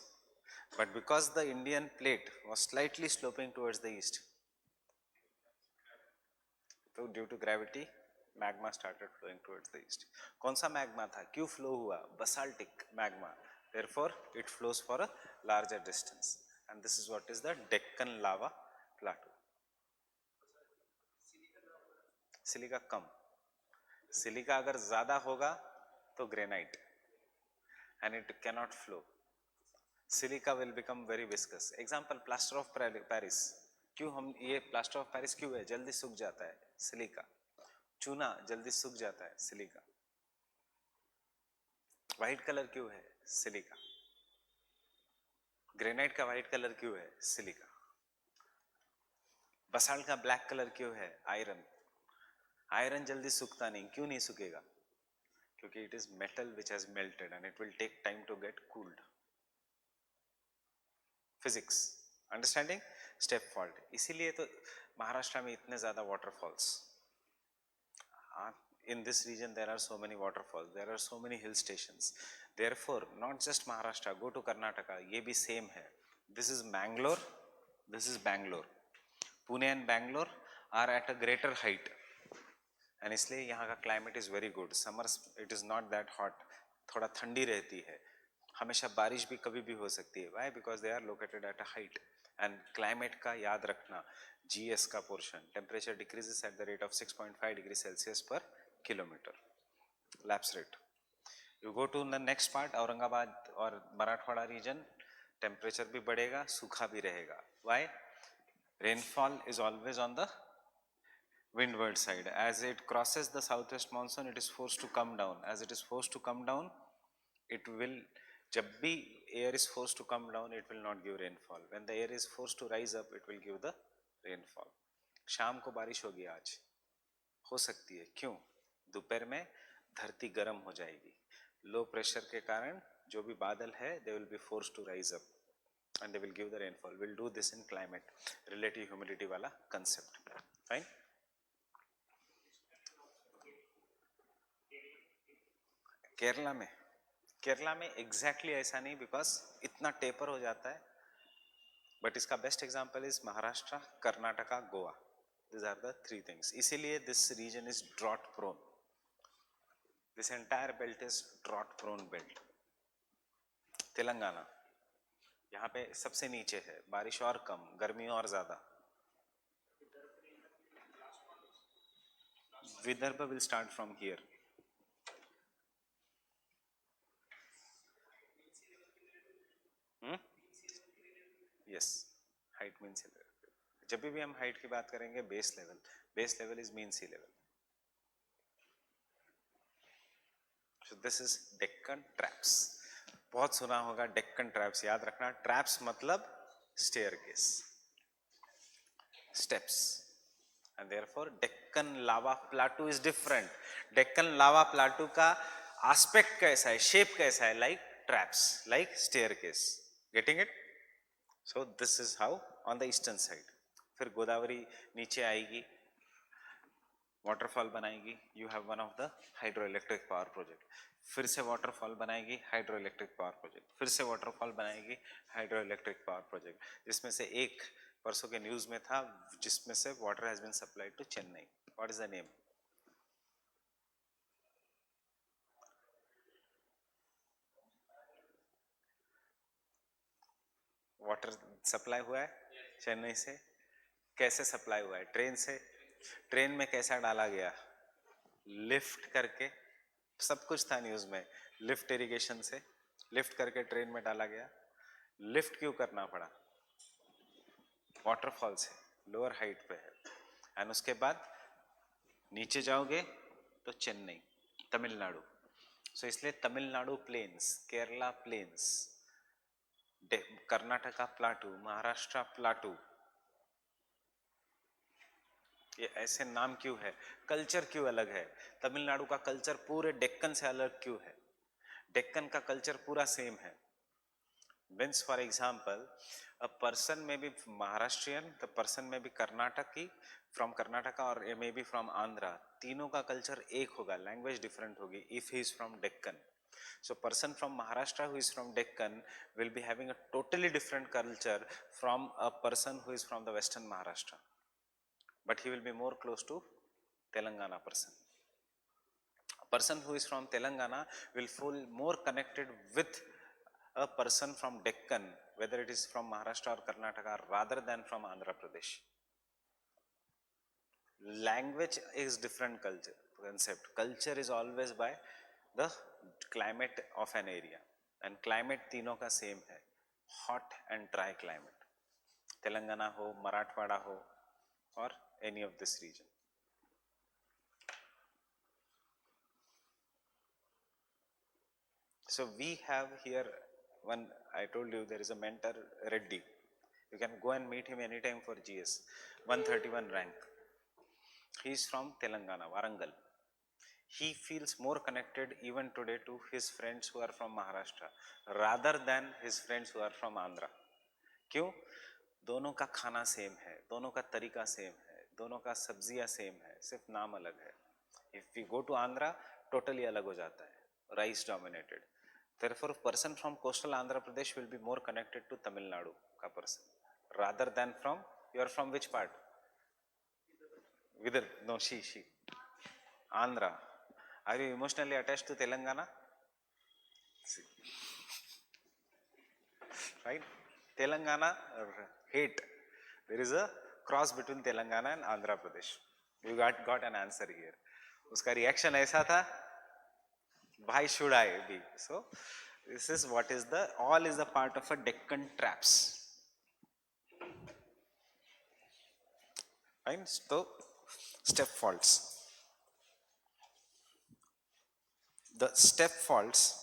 but because the Indian plate was slightly sloping towards the east, so due to gravity, magma started flowing towards the east. कौन सा magma था? क्यों flow हुआ? Basaltic magma. Therefore, it flows for a larger distance. And this is what is the Deccan lava plateau. Silica come. Silica अगर ज़्यादा होगा तो granite, and it cannot flow. Silica will become very viscous. Example, plaster of Paris. क्यों हम ये plaster of Paris क्यों है? जल्दी सूख जाता है सिलिका. चूना जल्दी सूख जाता है सिलिका. व्हाइट कलर क्यों है? सिलिका. ग्रेनाइट का व्हाइट कलर क्यों है? सिलिका. बसाल्ट का ब्लैक कलर क्यों है? आयरन. आयरन जल्दी सूखता नहीं. क्यों नहीं सूखेगा? क्योंकि it is metal which has melted and it will take time to get cooled. Physics. Understanding? Step fault. इसीलिए तो महाराष्ट्र में इतने ज्यादा waterfalls. In this region there are so many waterfalls, there are so many hill stations. Therefore, not just Maharashtra, go to Karnataka, ये भी same है. This is Bangalore, this is Bangalore. Pune and Bangalore are at a greater height. And इसलिए यहाँ का climate is very good. Summers it is not that hot. थोड़ा ठंडी रहती है. हमेशा बारिश भी कभी भी हो सकती है. Why? Because they are located at a height. And climate का याद रखना, GS का portion, temperature decreases at the rate of 6.5 degrees Celsius per kilometer. Lapse rate. You go to the next part, Aurangabad और मराठवाड़ा region, temperature भी बढ़ेगा, सूखा भी रहेगा. Why? Rainfall is always on the windward side. As it crosses the southwest monsoon, it is forced to come down. As it is forced to come down, it will, जब भी air is forced to come down, it will not give rainfall. When the air is forced to rise up, it will give the rainfall. शाम को बारिश होगी आज, हो सकती है. क्यों? दोपहर में धरती गर्म हो जाएगी. लो प्रेशर के कारण जो भी बादल है, they will be forced to rise up and they will give the rainfall. We'll do this in climate, relative humidity वाला concept. Fine? केरला में एग्जैक्टली ऐसा नहीं, बिकॉज इतना टेपर हो जाता है. बट इसका best example is Maharashtra, Karnataka, Goa. This are the three things. इसीलिए this region is drought prone. This entire belt is drought prone belt. Telangana यहाँ पे सबसे नीचे है, बारिश और कम, गर्मी और ज्यादा. Vidarbha will start from here. Yes, height mean sea level. जब भी हम हाइट की बात करेंगे, base level is mean sea level. So this is Deccan traps. बहुत सुना होगा डेक्कन ट्रैप्स. याद रखना, ट्रैप्स मतलब staircase, steps. and therefore Deccan lava plateau is different. Deccan lava plateau का aspect कैसा है, shape कैसा है? like traps, like staircase. Getting it? So this is how on the eastern side. फिर गोदावरी नीचे आएगी, waterfall बनाएगी. You have one of the hydroelectric power project. फिर से waterfall बनाएगी, hydroelectric power project. फिर से waterfall बनाएगी, hydroelectric power project. जिसमें से एक परसों के न्यूज में था, जिसमें से water has been supplied to Chennai. What is the name? Water supply हुआ है चेन्नई से. कैसे सप्लाई हुआ है? ट्रेन से. ट्रेन में कैसा डाला गया? लिफ्ट करके. सब कुछ था न्यूज में. लिफ्ट इरिगेशन से लिफ्ट करके ट्रेन में डाला गया. लिफ्ट क्यों करना पड़ा? वाटरफॉल से, लोअर हाइट पे है. एंड उसके बाद नीचे जाओगे तो चेन्नई, तमिलनाडु. सो इसलिए Tamil Nadu plains, Kerala plains, Karnataka plateau, Maharashtra plateau, ये ऐसे नाम क्यों है? कल्चर क्यों अलग है? तमिलनाडु का कल्चर पूरे डेक्कन से अलग क्यों है? डेक्कन का कल्चर पूरा सेम है. Means for example, a person may be Maharashtrian, the person may be Karnataki, from Karnataka or maybe from Andhra. तीनों का कल्चर एक होगा, लैंग्वेज डिफरेंट होगी if he is from Deccan. So person from Maharashtra who is from Deccan will be having a totally different culture from a person who is from the Western Maharashtra. But he will be more close to Telangana person. A person who is from Telangana will feel more connected with a person from Deccan, whether it is from Maharashtra or Karnataka, rather than from Andhra Pradesh. Language is different culture concept. Culture is always by the climate of an area, and climate तीनों का same है, hot and dry climate. Telangana हो, मराठवाड़ा हो, or any of this region. So we have here one, I told you there is a mentor, Reddy. You can go and meet him anytime for GS. 131 rank. He is from Telangana, Warangal. He feels more connected even today to his friends who are from Maharashtra rather than his friends who are from Andhra. क्यों? दोनों का खाना same है, दोनों का तरीका same है, दोनों का सब्जियां सेम है, सिर्फ नाम अलग है. If we go to Andhra, totally अलग हो जाता है, rice dominated. Therefore, a person from coastal Andhra Pradesh will be more connected to Tamil Nadu ka person rather than from, you are from which part? Vidar, no, she. Andhra. Are you emotionally attached to Telangana? See. Right? Telangana, hate. There is a cross between Telangana and Andhra Pradesh. You got an answer here. उसका reaction ऐसा था, why should I be? So, this is what is the, all is the part of a Deccan traps. Fine? So, step faults. The step faults,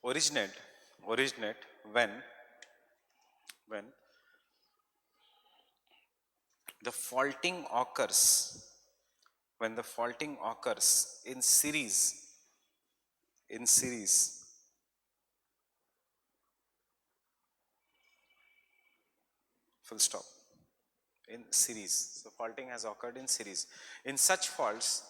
originate when the faulting occurs, in series, full stop, in series. So faulting has occurred in series. In such faults,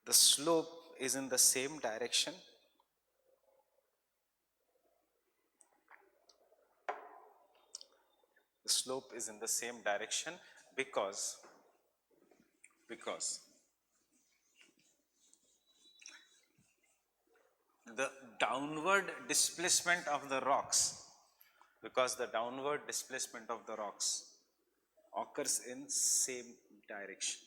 the slope is in the same direction. The slope is in the same direction because the downward displacement of the rocks, occurs in same direction.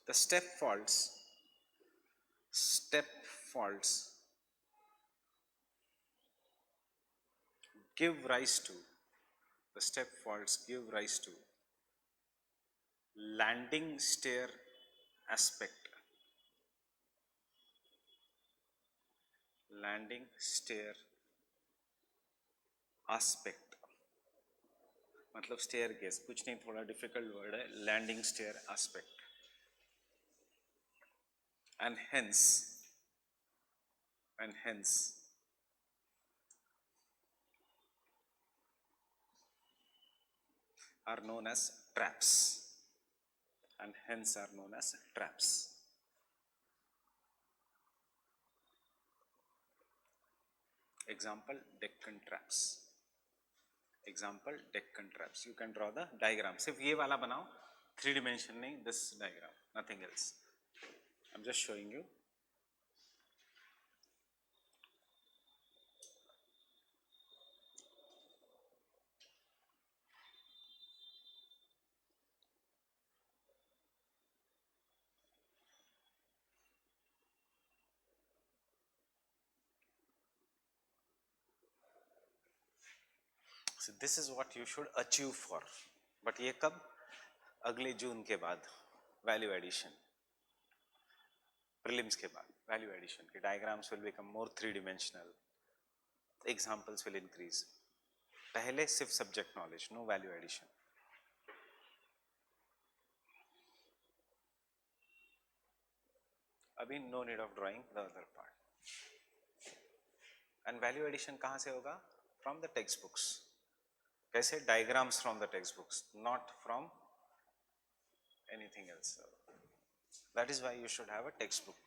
The step faults give rise to landing stair aspect. मतलब staircase, कुछ नहीं, थोड़ा difficult word है, landing stair aspect. And hence and hence are known as traps, and hence are known as traps. Example, Deccan traps. Example, Deccan traps. You can draw the diagram. सिर्फ ये वाला बनाओ, 3 dimension नहीं, this diagram, nothing else. I'm just showing you. So this is what you should achieve for. But ये कब? अगले जून के बाद, वैल्यू एडिशन, प्रीलिम्स के बाद वैल्यू एडिशन के diagrams will become more 3 dimensional, examples will increase. पहले सिर्फ subject knowledge, no value addition. अभी no need of drawing the other part. And value addition कहाँ से होगा? From the text books. कैसे? Diagrams from the text books, not from anything else. That is why you should have a textbook.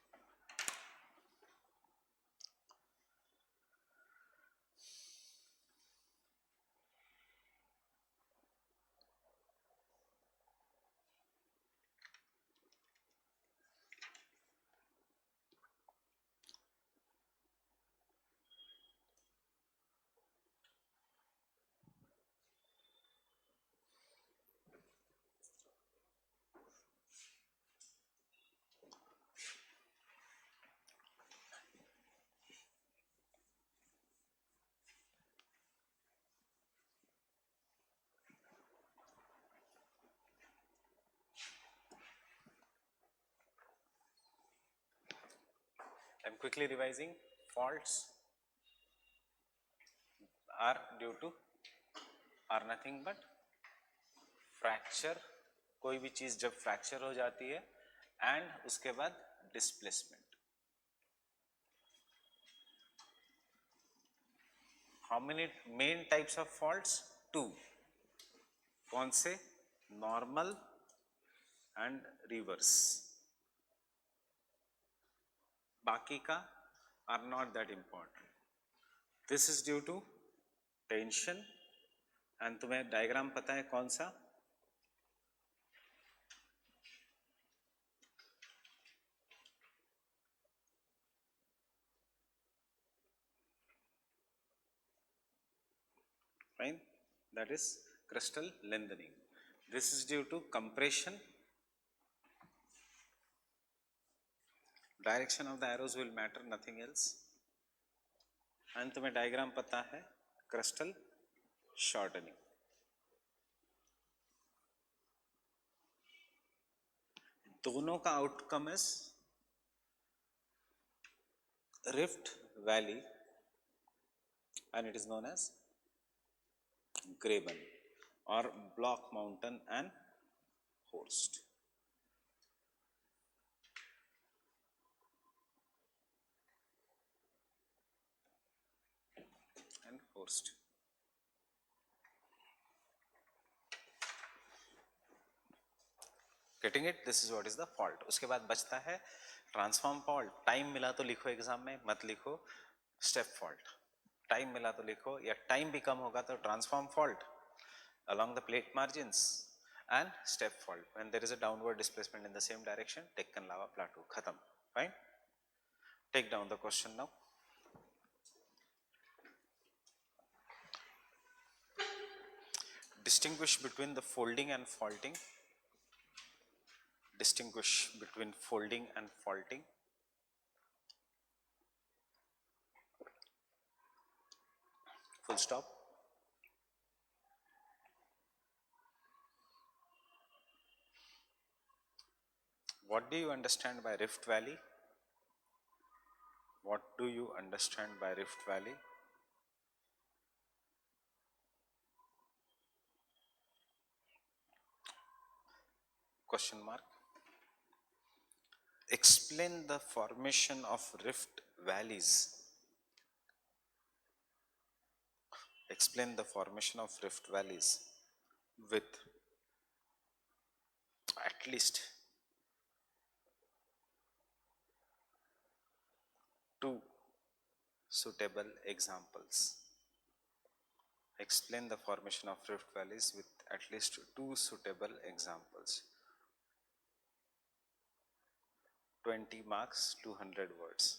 I'm quickly revising. Faults are due to, are nothing but fracture. कोई भी चीज जब fracture हो जाती है, and उसके बाद displacement. How many main types of faults? 2. कौन से? Normal and reverse. बाकी का are not that important. This is due to tension, and तुम्हें डायग्राम पता है कौन सा? Fine, that is crystal lengthening. This is due to compression. Direction of the arrows will matter, nothing else. And तुम्हें diagram पता है, crystal shortening. दोनों का outcome is rift valley, and it is known as Graben or Block Mountain and Horst. And Horst. Getting it? This is what is the fault. उसके बाद बचता है transform fault. Time मिला तो लिखो एग्जाम में, मत लिखो स्टेप फॉल्ट. टाइम मिला तो लिखो, या टाइम भी कम होगा तो transform fault along the plate margins, and step fault when there is a downward displacement in the same direction. Deccan lava plateau. Khatam. Fine. Take down the question now. Distinguish between the folding and faulting. Distinguish between folding and faulting. Full stop. What do you understand by Rift Valley? What do you understand by Rift Valley? Question mark. Explain the formation of rift valleys. explain the formation of rift valleys with at least two suitable examples. Explain the formation of rift valleys with at least two suitable examples. 20 marks, 200 words.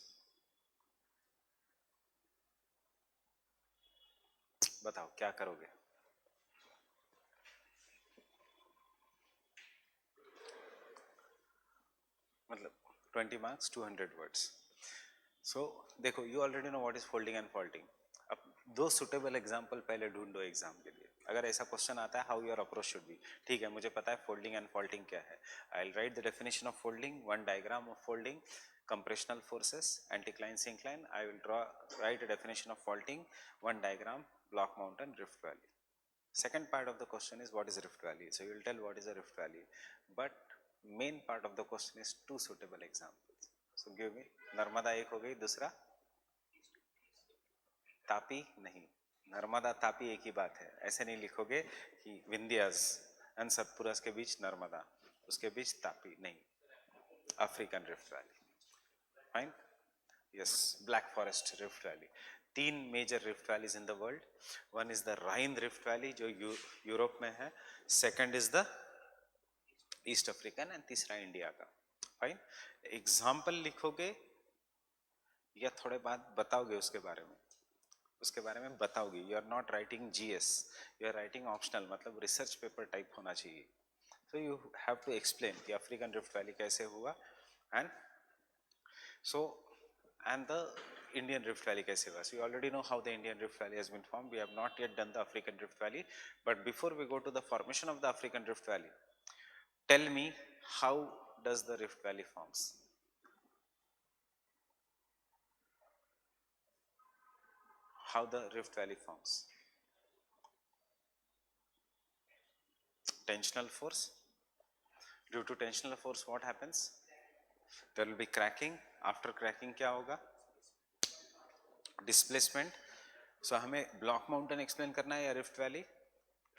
बताओ क्या करोगे? मतलब 20 marks, 200 words. So देखो, you already know what is folding and faulting. अब दो suitable example पहले ढूंढो exam के लिए. अगर ऐसा क्वेश्चन आता है, how your approach should be. ठीक है, मुझे पता है फोल्डिंग एंड फॉल्टिंग क्या है. I will write the definition of folding, one diagram of folding, compressional forces, anticline syncline. I will write a definition of faulting, one diagram, block mountain, rift valley. Second part of the question is what is rift valley. So you will tell what is a rift valley, but main part of the question is two suitable examples. So give me. Narmada एक हो गई, दूसरा तापी नहीं. नर्मदा तापी एक ही बात है. ऐसे नहीं लिखोगे कि विंध्यास एंड सतपुरास के बीच नर्मदा, उसके बीच तापी नहीं. African rift valley. Fine. Yes, Black Forest rift valley. तीन major rift valleys in the world. One is the Rhine rift valley जो यूरोप में है. Second is the East African and तीसरा इंडिया का. फाइन. एग्जाम्पल लिखोगे या थोड़े बाद बताओगे उसके बारे में? उसके बारे में बताओगे. You are not writing GS, you are writing optional, मतलब रिसर्च पेपर टाइप होना चाहिए. So you have to explain कि अफ्रीकन रिफ्ट वैली कैसे हुआ and so and the Indian Rift Valley kaise hua. So you already know how the Indian Rift Valley has been formed. We have not yet done the African Rift Valley, but before we go to the formation of the African Rift Valley, tell me how does the Rift Valley forms? How the Rift Valley forms? Tensional force. Due to tensional force what happens? There will be cracking. After cracking क्या होगा? Displacement. सो हमें block mountain explain करना है या rift valley?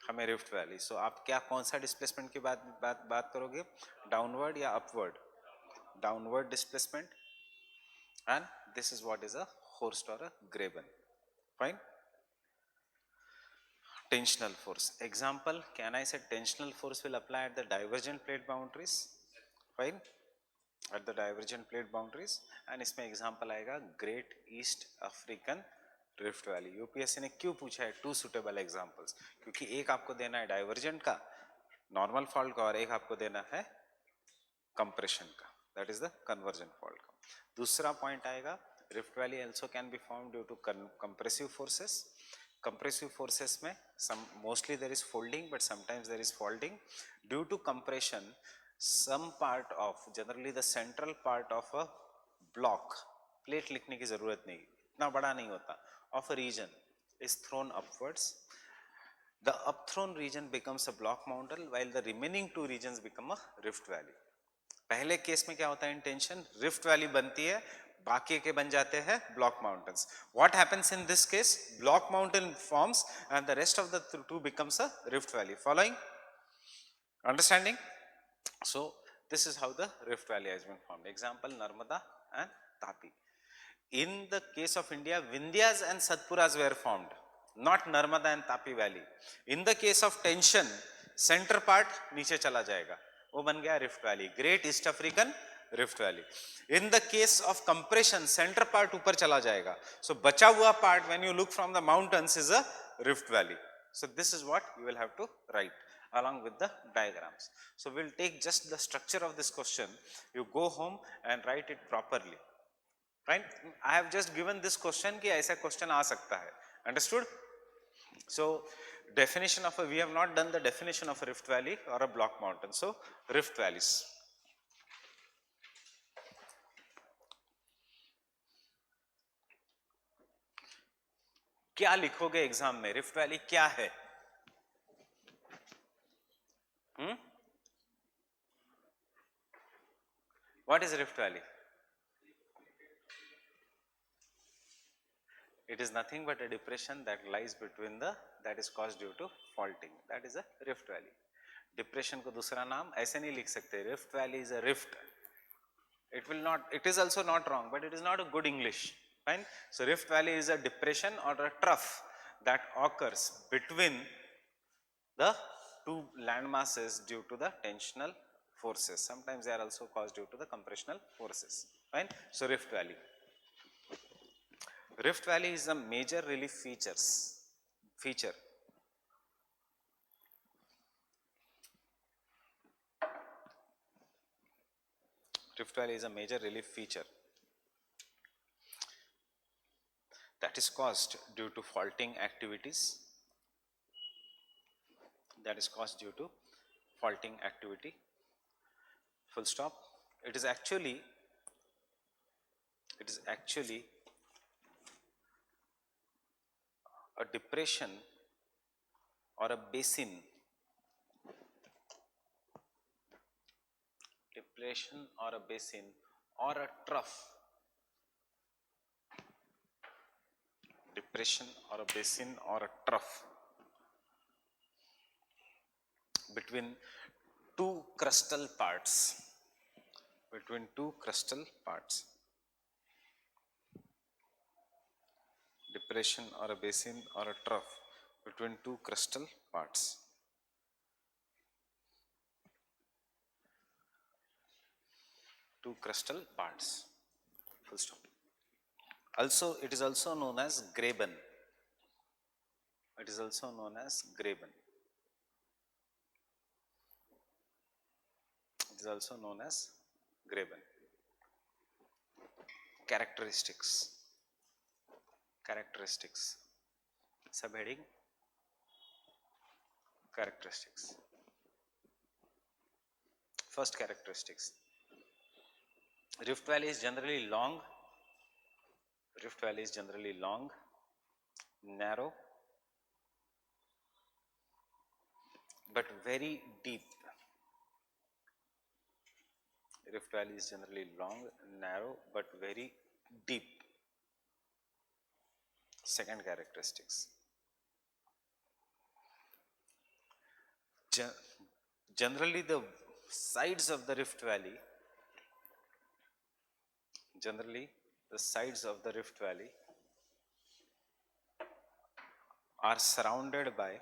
हमें rift valley. सो आप क्या, कौन सा डिस्प्लेसमेंट की बात करोगे? डाउनवर्ड या upward? Downward displacement. And this is what is a horst और a graben. Fine. Tensional force. Example, can I say tensional force will apply at the divergent plate boundaries. Fine. At the divergent plate boundaries. And इसमें example आएगा great East African rift valley. UPSC ने क्यों पूछा है to suitable examples? क्योंकि एक आपको देना है डाइवर्जेंट का, नॉर्मल फॉल्ट का, और एक आपको देना है कंप्रेशन का, that is the convergent fault का. दूसरा पॉइंट आएगा, rift valley also can be formed due to compressive forces. Compressive forces में mostly there is folding, but sometimes there is faulting. Due to compression some part of, generally the central part of a block, plate लिखने की जरूरत नहीं, इतना बड़ा नहीं होता, of a region is thrown upwards. The upthrown region becomes a block mountain while the remaining two regions become a rift valley. पहले case में क्या होता है? इंटेंशन रिफ्ट वैली बनती है, बाकी के बन जाते हैं block mountains. What happens in this case? Block mountain forms and the rest of the two becomes a rift valley. Following? Understanding? So this is how the rift valley has been formed. Example, Narmada and Tapi. In the case of India, Vindhyas and Satpuras were formed, not Narmada and Tapi valley. In the case of tension, center part नीचे चला जाएगा, वो बन गया rift valley, Great East African rift valley. In the case of compression, center part ऊपर चला जाएगा, so बचा हुआ part when you look from the mountains is a rift valley. So this is what you will have to write along with the diagrams. So we'll take just the structure of this question. You go home and write it properly. Right? I have just given this question कि ऐसा question आ सकता है. Understood? So definition of a, we have not done the definition of a rift valley or a block mountain. So rift valleys. क्या लिखोगे exam में? Rift valley क्या है? What is Rift Valley? It is nothing but a depression that lies between the, that is caused due to faulting. That is a rift valley. Depression को दूसरा नाम ऐसे नहीं लिख सकते. Rift valley is a rift. It will not, it is also not wrong, but it is not a good English. Fine. So rift valley is a depression or a trough that occurs between the two land masses due to the tensional forces. Sometimes they are also caused due to the compressional forces. Fine. So rift valley. Rift valley is a major relief feature. Rift valley is a major relief feature that is caused due to faulting activities. That is caused due to faulting activity. Full stop. It is actually a depression or a basin, or a trough, depression or a basin or a trough between two crustal parts, depression or a basin or a trough between two crustal parts. Full stop. Also, it is also known as graben. Characteristics. Subheading characteristics. First characteristics. Rift valley is generally long, narrow, but very deep. Rift valley is generally long, narrow, but very deep. Second characteristics. Generally the sides of the rift valley are surrounded by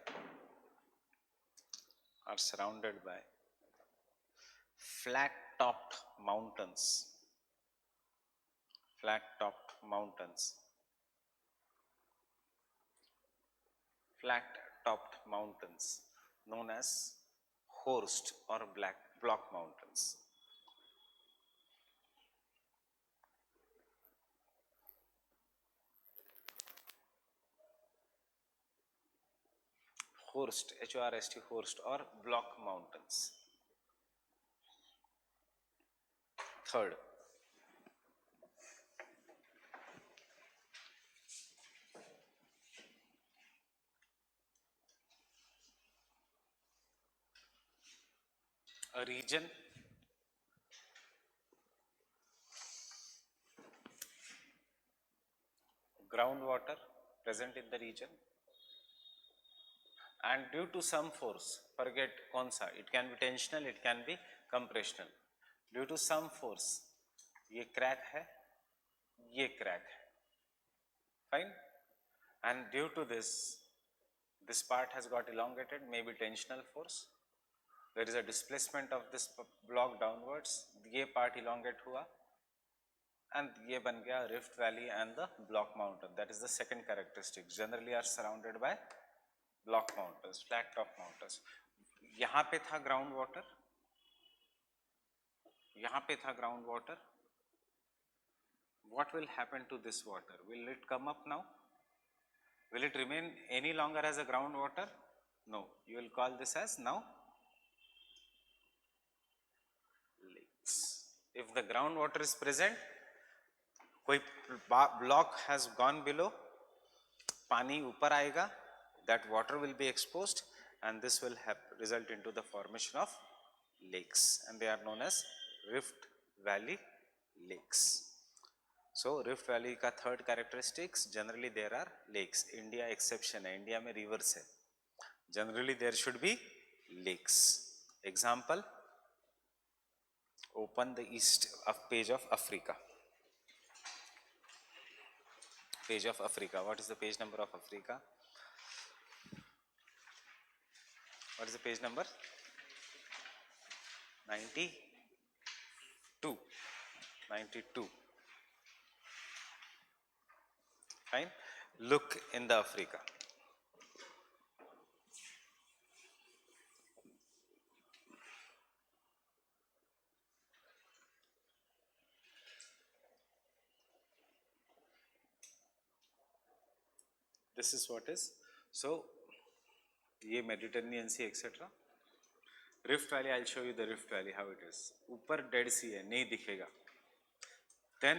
flat topped mountains known as horst or block mountains. Horst, H-O-R-S-T, horst or block mountains. Third, a region groundwater present in the region, and due to some force, forget kaun-sa, it can be tensional, it can be compressional, due to some force, ye crack hai, fine, and due to this part has got elongated, maybe tensional force, there is a displacement of this block downwards, ye part elongate hua, and ye ban gaya rift valley and the block mountain. That is the second characteristic. Generally are surrounded by block mountains, flat top mountains. यहाँ पे था groundwater. What will happen to this water? Will it come up now? Will it remain any longer as a groundwater? No. You will call this as now lakes. If the groundwater is present, कोई block has gone below, पानी ऊपर आएगा, that water will be exposed, and this will result into the formation of lakes, and they are known as rift valley lakes. So Rift Valley का third characteristics, generally there are lakes. India exception है, India में rivers है. Generally there should be lakes. Example, open the east of page of Africa. Page of Africa. What is the page number of Africa? What is the page number? 92. 92. Fine. Look in the Africa. This is what is. So, ये Mediterranean Sea etc. Rift Valley, I'll show you the Rift Valley how it is. ऊपर Dead Sea है, नहीं दिखेगा. Then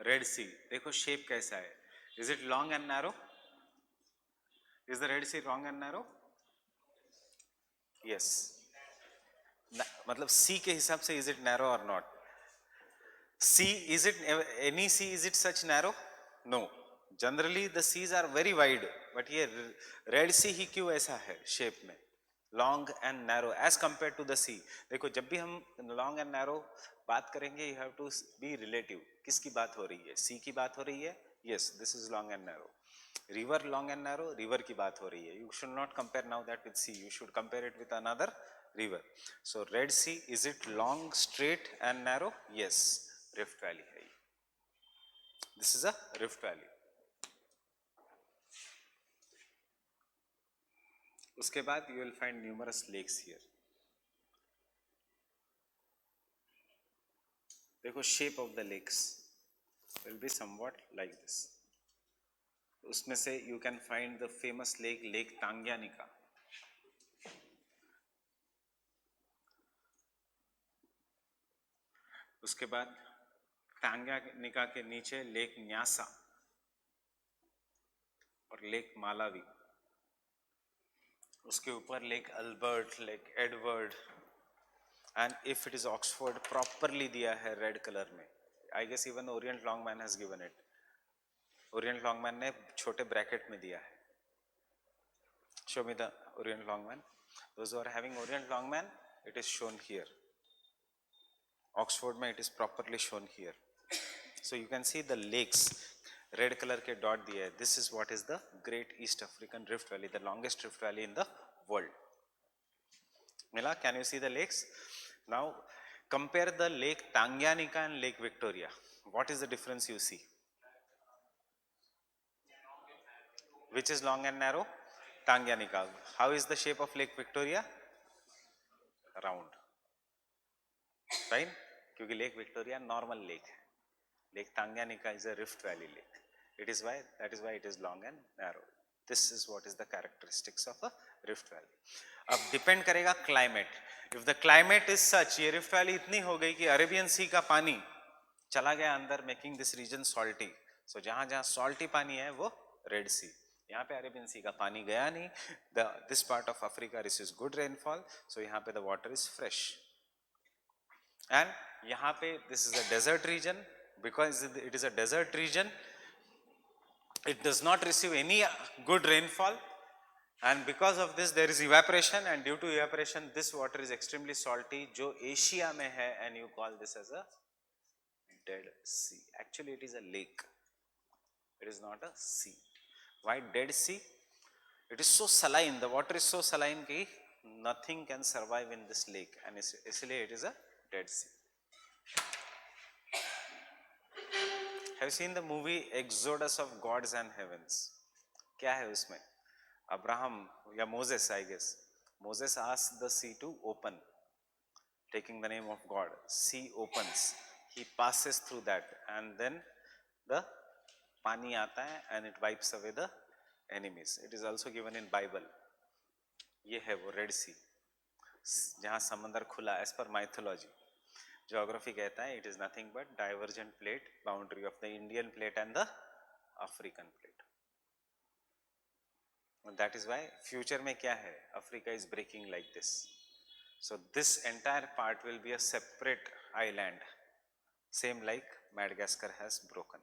Red Sea. देखो shape कैसा है. Is it long and narrow? Is the Red Sea long and narrow? Yes. मतलब sea के हिसाब से is it narrow or not? Sea, is it any sea, is it such narrow? No. Generally the seas are very wide, but here Red Sea ही क्यों ऐसा है shape में? Long and narrow as compared to the sea. देखो जब भी हम long and narrow बात करेंगे, you have to be relative. किसकी बात हो रही है? Sea की बात हो रही है? Yes, this is long and narrow. River long and narrow, river की बात हो रही है. You should not compare now that with sea. You should compare it with another river. So Red Sea, is it long, straight and narrow? Yes. Rift Valley है. This is a Rift Valley. उसके बाद you will find numerous lakes here. देखो shape of the lakes will be somewhat like this. उसमें से you can find the famous lake, Lake Tanganyika. उसके बाद टांग्यानिका के नीचे लेक न्यासा और लेक मालावी. उसके ऊपर lake Albert, lake Edward. And if it is Oxford properly दिया है रेड कलर में. I guess even Orient Longman has given it. Orient Longman ने छोटे ब्रैकेट में दिया है. Show me the Orient Longman. Those who are having Orient Longman, it is shown here. Oxford में it is properly shown here. So you can see the lakes. Red colour के dot दिए है. This is what is the great East African rift valley, the longest rift valley in the world. मिला? Can you see the lakes? Now compare the lake Tanganyika and lake Victoria. What is the difference you see? Which is long and narrow? Tanganyika. How is the shape of Lake Victoria? Round. Right? क्योंकि Lake Victoria normal lake है. Lake Tanganyika is a Rift Valley lake. That is why it is long and narrow. This is what is the characteristics of a Rift Valley. अब depend करेगा climate. If the climate is such, ये Rift Valley इतनी हो गई कि Arabian Sea का पानी चला गया अंदर, making this region salty. So जहाँ salty पानी है वो Red Sea. यहाँ पे अरेबियन सी का पानी गया नहीं. This part of Africa receives good rainfall, so यहाँ पे the water is fresh. And यहाँ पे this is a desert region. Because it is a desert region, it does not receive any good rainfall, and because of this there is evaporation, and due to evaporation this water is extremely salty, जो Asia में है. And you call this as a Dead Sea. Actually it is a lake, it is not a sea. Why Dead Sea? It is so saline, the water is so saline कि nothing can survive in this lake, and इसलिए it is a Dead Sea. Have you seen the movie Exodus of Gods and Heavens? क्या है उसमें? Abraham या Moses, I guess. Moses asked the sea to open, taking the name of God. Sea opens, he passes through that, and then the पानी आता है and it wipes away the enemies. It is also given in Bible. ये है वो red सी जहाँ समंदर खुला. as per mythology, geography कहता है it is nothing but divergent plate boundary of the Indian plate and the African plate. And that is why future में क्या है? Africa is breaking like this. So this entire part will be a separate island, same like Madagascar has broken.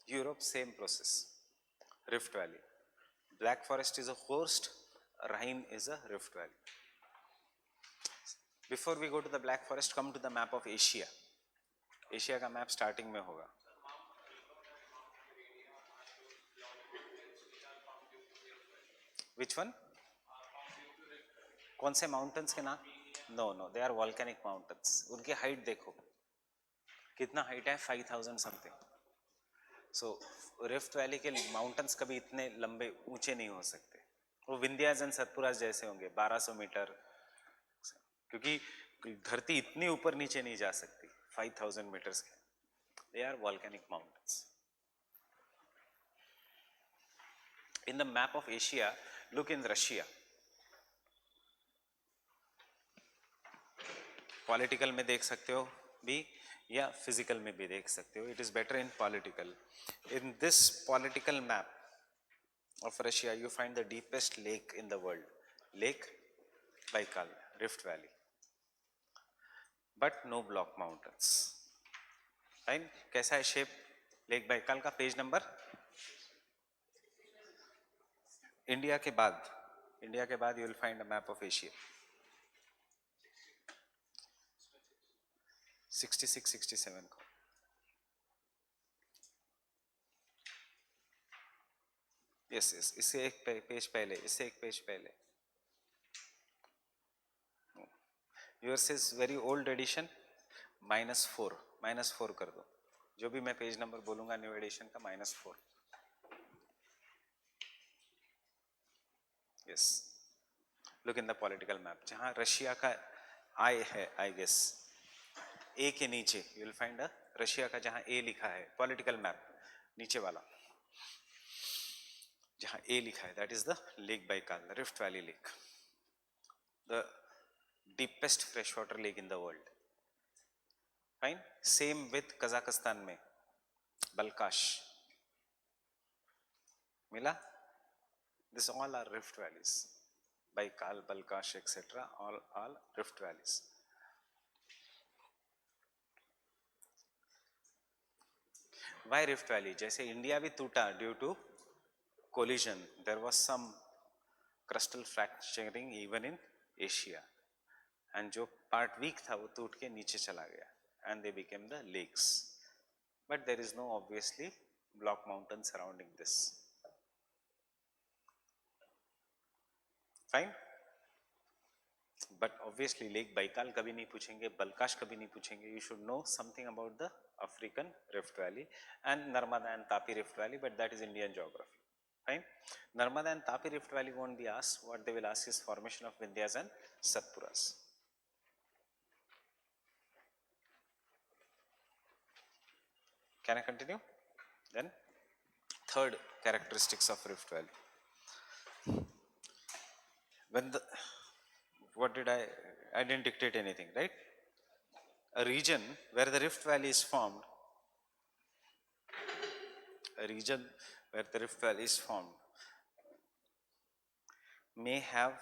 Europe, same process. Rift Valley. Black Forest is a host, Rhine is a Rift Valley. Before we go to the Black Forest, come to the map of Asia. Asia का map starting में होगा. Which one? कौन से mountains के नाम? No no, they are volcanic mountains. उनकी height देखो कितना हाइट है, 5000 समथिंग. सो रिफ्ट वैली के माउंटेन्स कभी इतने लंबे ऊंचे नहीं हो सकते. वो विंध्याचल सतपुरा जैसे होंगे 1200 मीटर, क्योंकि धरती इतनी ऊपर नीचे नहीं जा सकती 5000 मीटर्स के. They are volcanic mountains. In the map of Asia, look in Russia. Political में देख सकते हो भी या फिजिकल में भी देख सकते हो. It is better in political. In this political map of Russia, you find the deepest lake in the world, Lake Baikal, Rift Valley, but no block mountains. Fine. कैसा है शेप लेक बाइकाल का? Page number, India के बाद you will find a map of Asia. 66-67 को. Yes yes, इससे एक page पहले, इससे एक पेज पहले. Yours is very old edition, -4 कर दो. जो भी मैं पेज नंबर बोलूंगा न्यू एडिशन का -4. Yes, look in the political map. जहां रशिया का आई है, आई गेस ए के नीचे you will find a Russia का, जहां ए लिखा है पॉलिटिकल मैप नीचे वाला, जहां ए लिखा है, that is the lake Baikal, rift valley lake, the deepest fresh water lake in the world. Fine. Same with Kazakhstan में बलकाश मिला. This all are rift valleys. Baikal, Balkhash etcetera, all rift valleys. Why rift valley? जैसे India भी टूटा due to collision, there was some crustal fracturing even in Asia, and जो part weak था वो टूट के नीचे चला गया, and they became the lakes. But there is no obviously block mountain surrounding this. Fine. But obviously Lake Baikal कभी नहीं पूछेंगे, बलकाश कभी नहीं पूछेंगे. You should know something about the African Rift Valley and Narmada and Tapi Rift Valley, but that is Indian geography. Fine. Narmada and Tapi Rift Valley won't be asked. What they will ask is formation of Vindhyas and Satpuras. Can I continue? Then third characteristics of Rift Valley. When the, what did I didn't dictate anything, right? A region where the Rift Valley is formed, a region where the Rift Valley is formed may have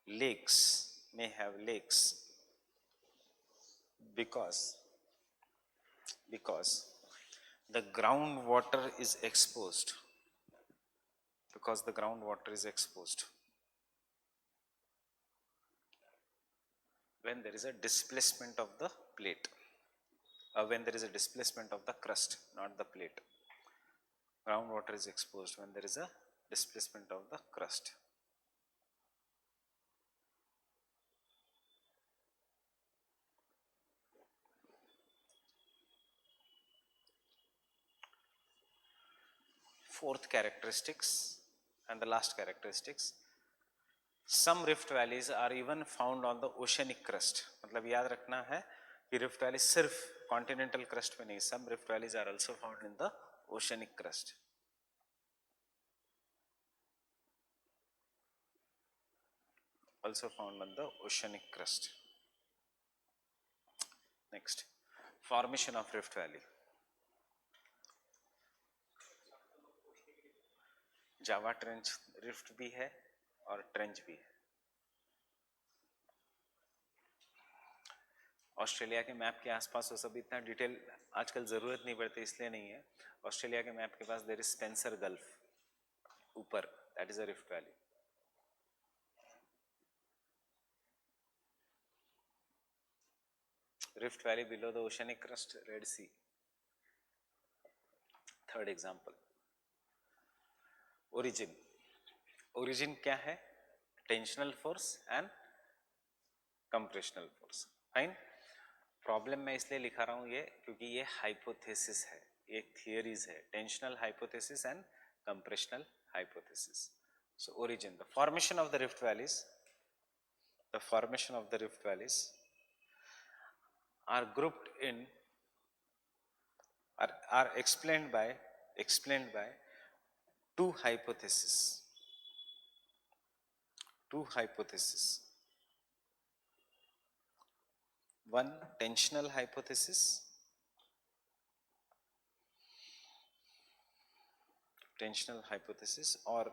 lakes, because the groundwater is exposed, when there is a displacement of the plate, when there is a displacement of the crust, not the plate. Groundwater is exposed when there is a displacement of the crust. Fourth characteristics and the last characteristics, some rift valleys are even found on the oceanic crust. मतलब याद रखना है कि rift valley सिर्फ continental crust में नहीं, some rift valleys are also found in the oceanic crust. Also found on the oceanic crust. Next, formation of rift valley. Java trench rift भी है और ट्रेंच भी है। ऑस्ट्रेलिया के मैप के आसपास वो सब इतना डिटेल आजकल जरूरत नहीं पड़ती, इसलिए नहीं है। ऑस्ट्रेलिया के मैप के पास देयर इज स्पेंसर गल्फ ऊपर, that is a rift valley. Rift valley below the oceanic crust, Red Sea. Third example, origin. Origin क्या है? Tensional force and compressional force. Fine. Problem मैं इसलिए लिखा रहा हूं ये क्योंकि ये हाइपोथेसिस है, एक थियरीज है, tensional hypothesis and compressional hypothesis. So origin, the formation of the rift valleys, the formation of the rift valleys are grouped in, are explained by two hypotheses. Two hypotheses. One tensional hypothesis, or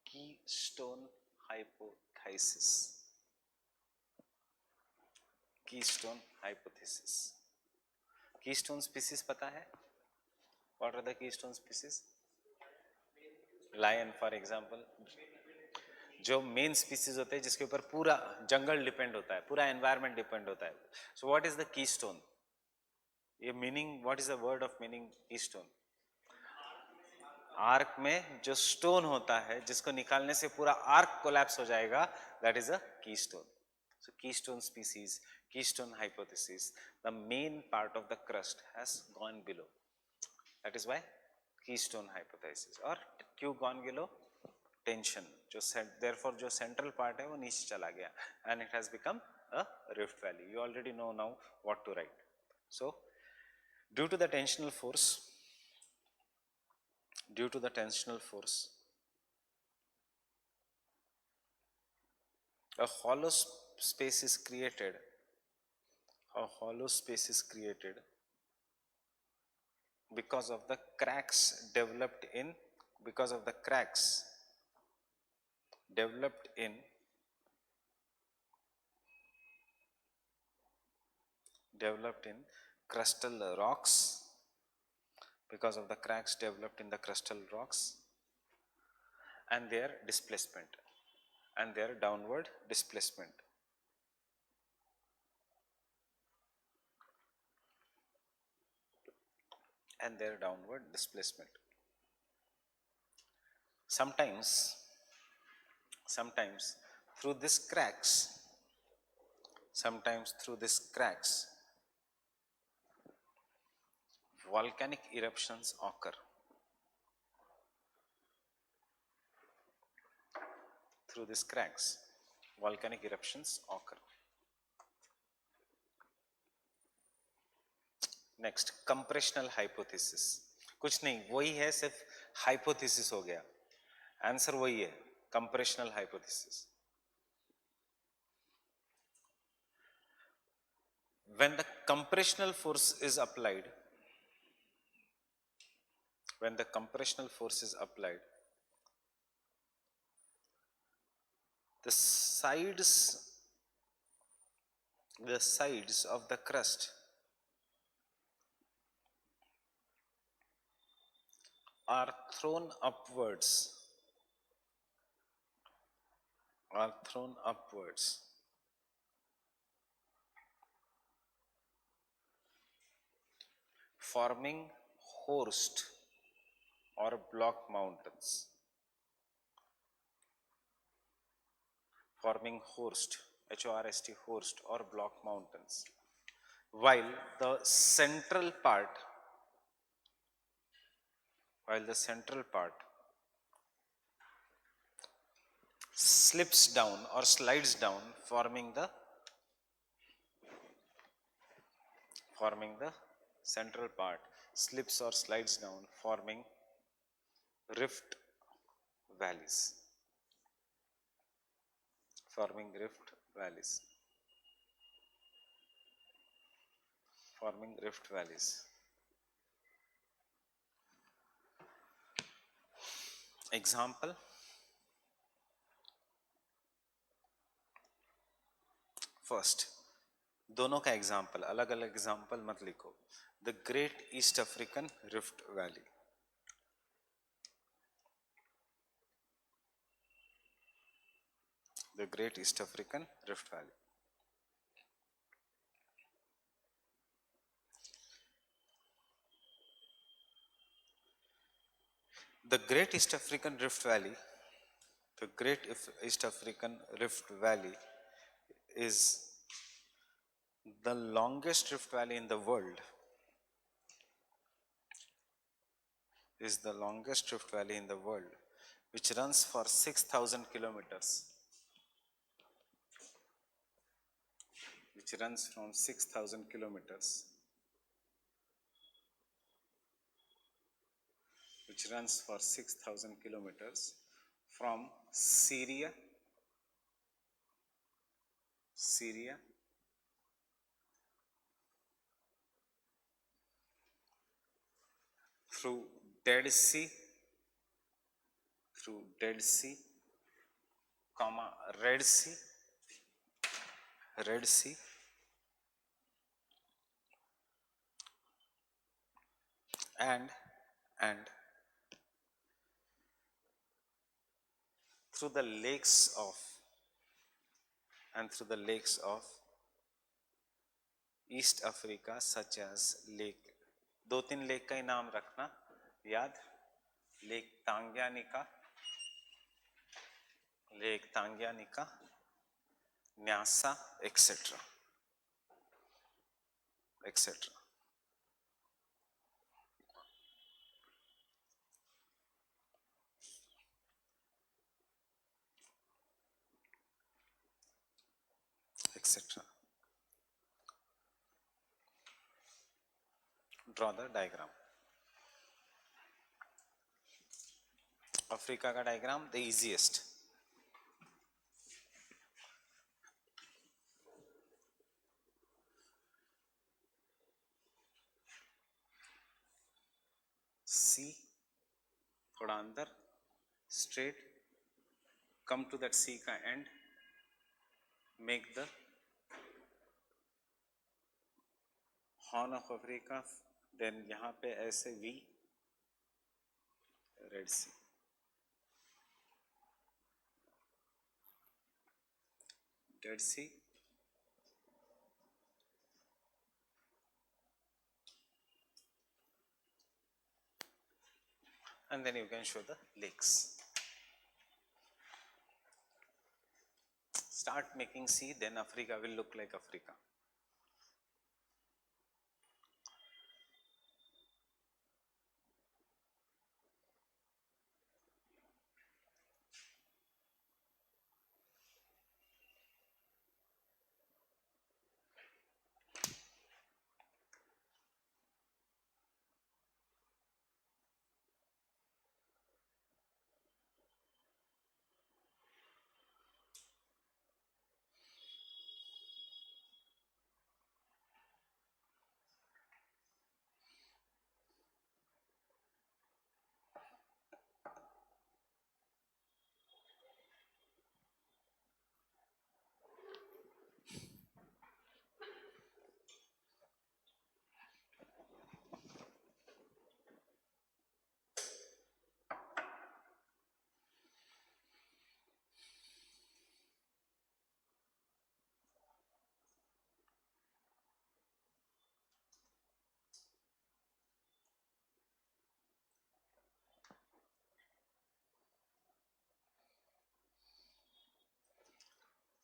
keystone hypothesis. Keystone hypothesis. Keystone species पता है? What are the keystone species? Lion for example. जो main species होते हैं जिसके ऊपर पूरा जंगल depend होता है, पूरा एनवायरनमेंट डिपेंड होता है। So what is the keystone? ये meaning, what is the word of meaning keystone? Arch में जो स्टोन होता है जिसको निकालने से पूरा आर्क कोलैप्स हो जाएगा, that is a keystone. So keystone species, keystone hypothesis, the main part of the crust has gone below, that is why keystone hypothesis. और क्यों गॉन बिलो? टेंशन, जो देयरफॉर जो सेंट्रल पार्ट है वो नीचे चला गया and it has become a rift valley. You already know now what to write. So due to the tensional force, due to the tensional force, a hollow space is created, a hollow space is created because of the cracks developed in, because of the cracks developed in crustal rocks, because of the cracks developed in the crustal rocks and their displacement and their downward displacement. And their downward displacement. Sometimes through these cracks, volcanic eruptions occur. Through these cracks, volcanic eruptions occur. Next, compressional hypothesis. कुछ नहीं, वही है, सिर्फ hypothesis हो गया, answer वही है, compressional hypothesis. When the compressional force is applied, the sides of the crust are thrown upwards, forming horst or block mountains. Forming horst, H-O-R-S-T, horst or block mountains. While the central part slips down or slides down, forming the central part slips or slides down, forming rift valleys. Forming rift valleys. Example, first, दोनों का example, अलग अलग example मत लिखो। The great East African rift valley, the great East African rift valley. The Great East African Rift Valley, the Great East African Rift Valley is the longest rift valley in the world, is the longest rift valley in the world, which runs for 6,000 kilometers, which runs from 6,000 kilometers, which runs for 6,000 kilometers from Syria, Syria through Dead Sea, through Dead Sea, comma Red Sea, Red Sea, and through the lakes of, and through the lakes of East Africa such as lake, दो तीन lake का ही नाम रखना याद, lake Tanganyika, lake Tanganyika, Nyasa, etcetera etcetera. Etcetera. Draw the diagram, Africa का diagram the easiest. Sea, थोड़ा अंदर, straight, come to that sea का end, make the Horn of Africa, then यहां पे ऐसे V, Red Sea, Dead Sea, and then you can show the lakes. Start making sea, then Africa will look like Africa.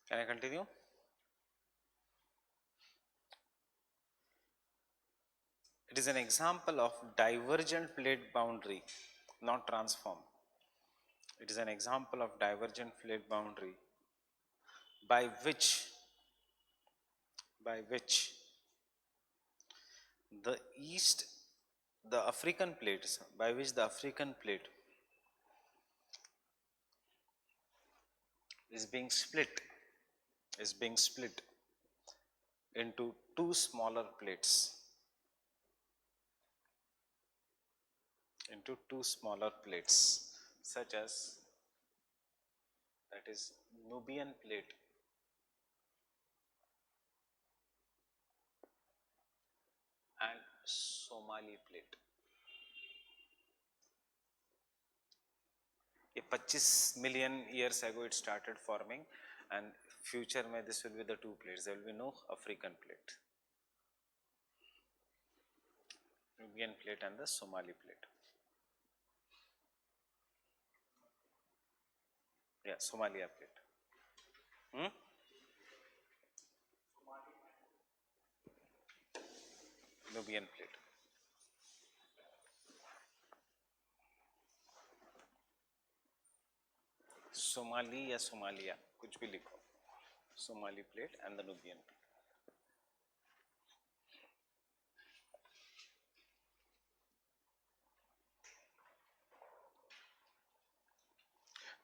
Can I continue? It is an example of divergent plate boundary, not transform. It is an example of divergent plate boundary by which the east, the African plates, by which the African plate is being split into two smaller plates, into two smaller plates. such as that is Nubian plate and Somali plate. ये 25 million years ago it started forming, and future में this will be the two plates. There will be no African plate, Nubian plate and the Somali plate. Yeah, Somalia plate. Nubian plate. Somali या Somalia कुछ भी लिखो. Somali plate and the Nubian plate.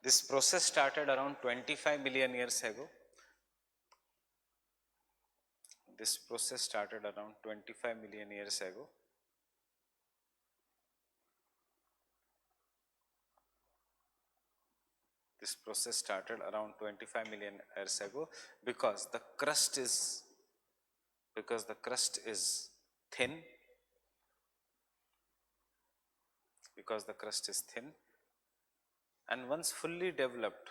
This process started around 25 million years ago. This process started around 25 million years ago. This process started around 25 million years ago because the crust is thin. Because the crust is thin, and once fully developed,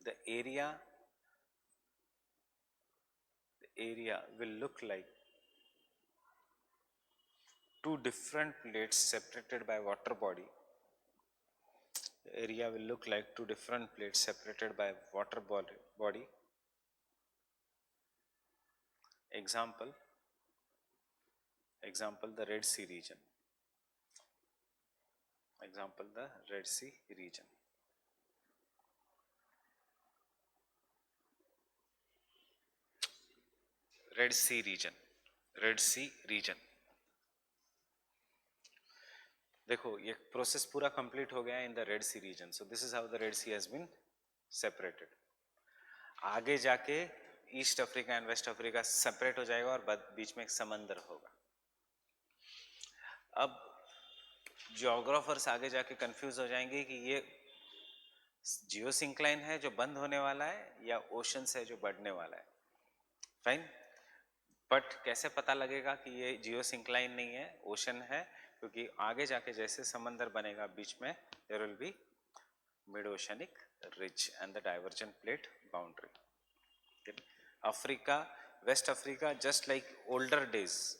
the area will look like two different plates separated by water body. The area will look like two different plates separated by water body. Example, the Red Sea region. Example, the Red Sea region. Red Sea region. देखो ये process पूरा complete हो गया in the Red Sea region. So this is how the Red Sea has been separated. आगे जाके East Africa and West Africa separate हो जाएगा और बीच में एक समंदर होगा. अब जियोग्राफर्स आगे जाके कंफ्यूज हो जाएंगे कि ये जियोसिंक्लाइन है जो बंद होने वाला है या ओशंस है जो बढ़ने वाला है. फाइन, बट कैसे पता लगेगा कि ये जियोसिंक्लाइन नहीं है, ओशन है? क्योंकि आगे जाके जैसे समंदर बनेगा बीच में there will be mid oceanic ridge and the divergent plate boundary. Africa, West Africa just like older days,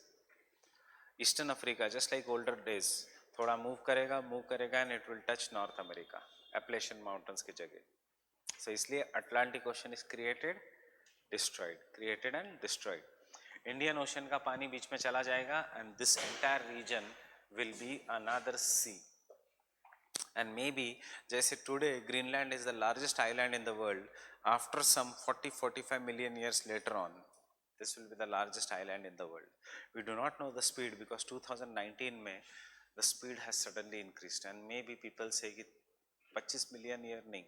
eastern Africa just like older days थोड़ा मूव करेगा and it will touch North America, Appalachian mountains की जगह. So इसलिए Atlantic Ocean is created and destroyed. Indian Ocean का पानी बीच में चला जाएगा and this entire region will be another sea. And may be जैसे today Greenland is the largest island in the world, after some 40-45 million years later on this will be the largest island in the world. We do not know the speed because 2019 में the speed has suddenly increased and maybe people say कि 25 million year नहीं.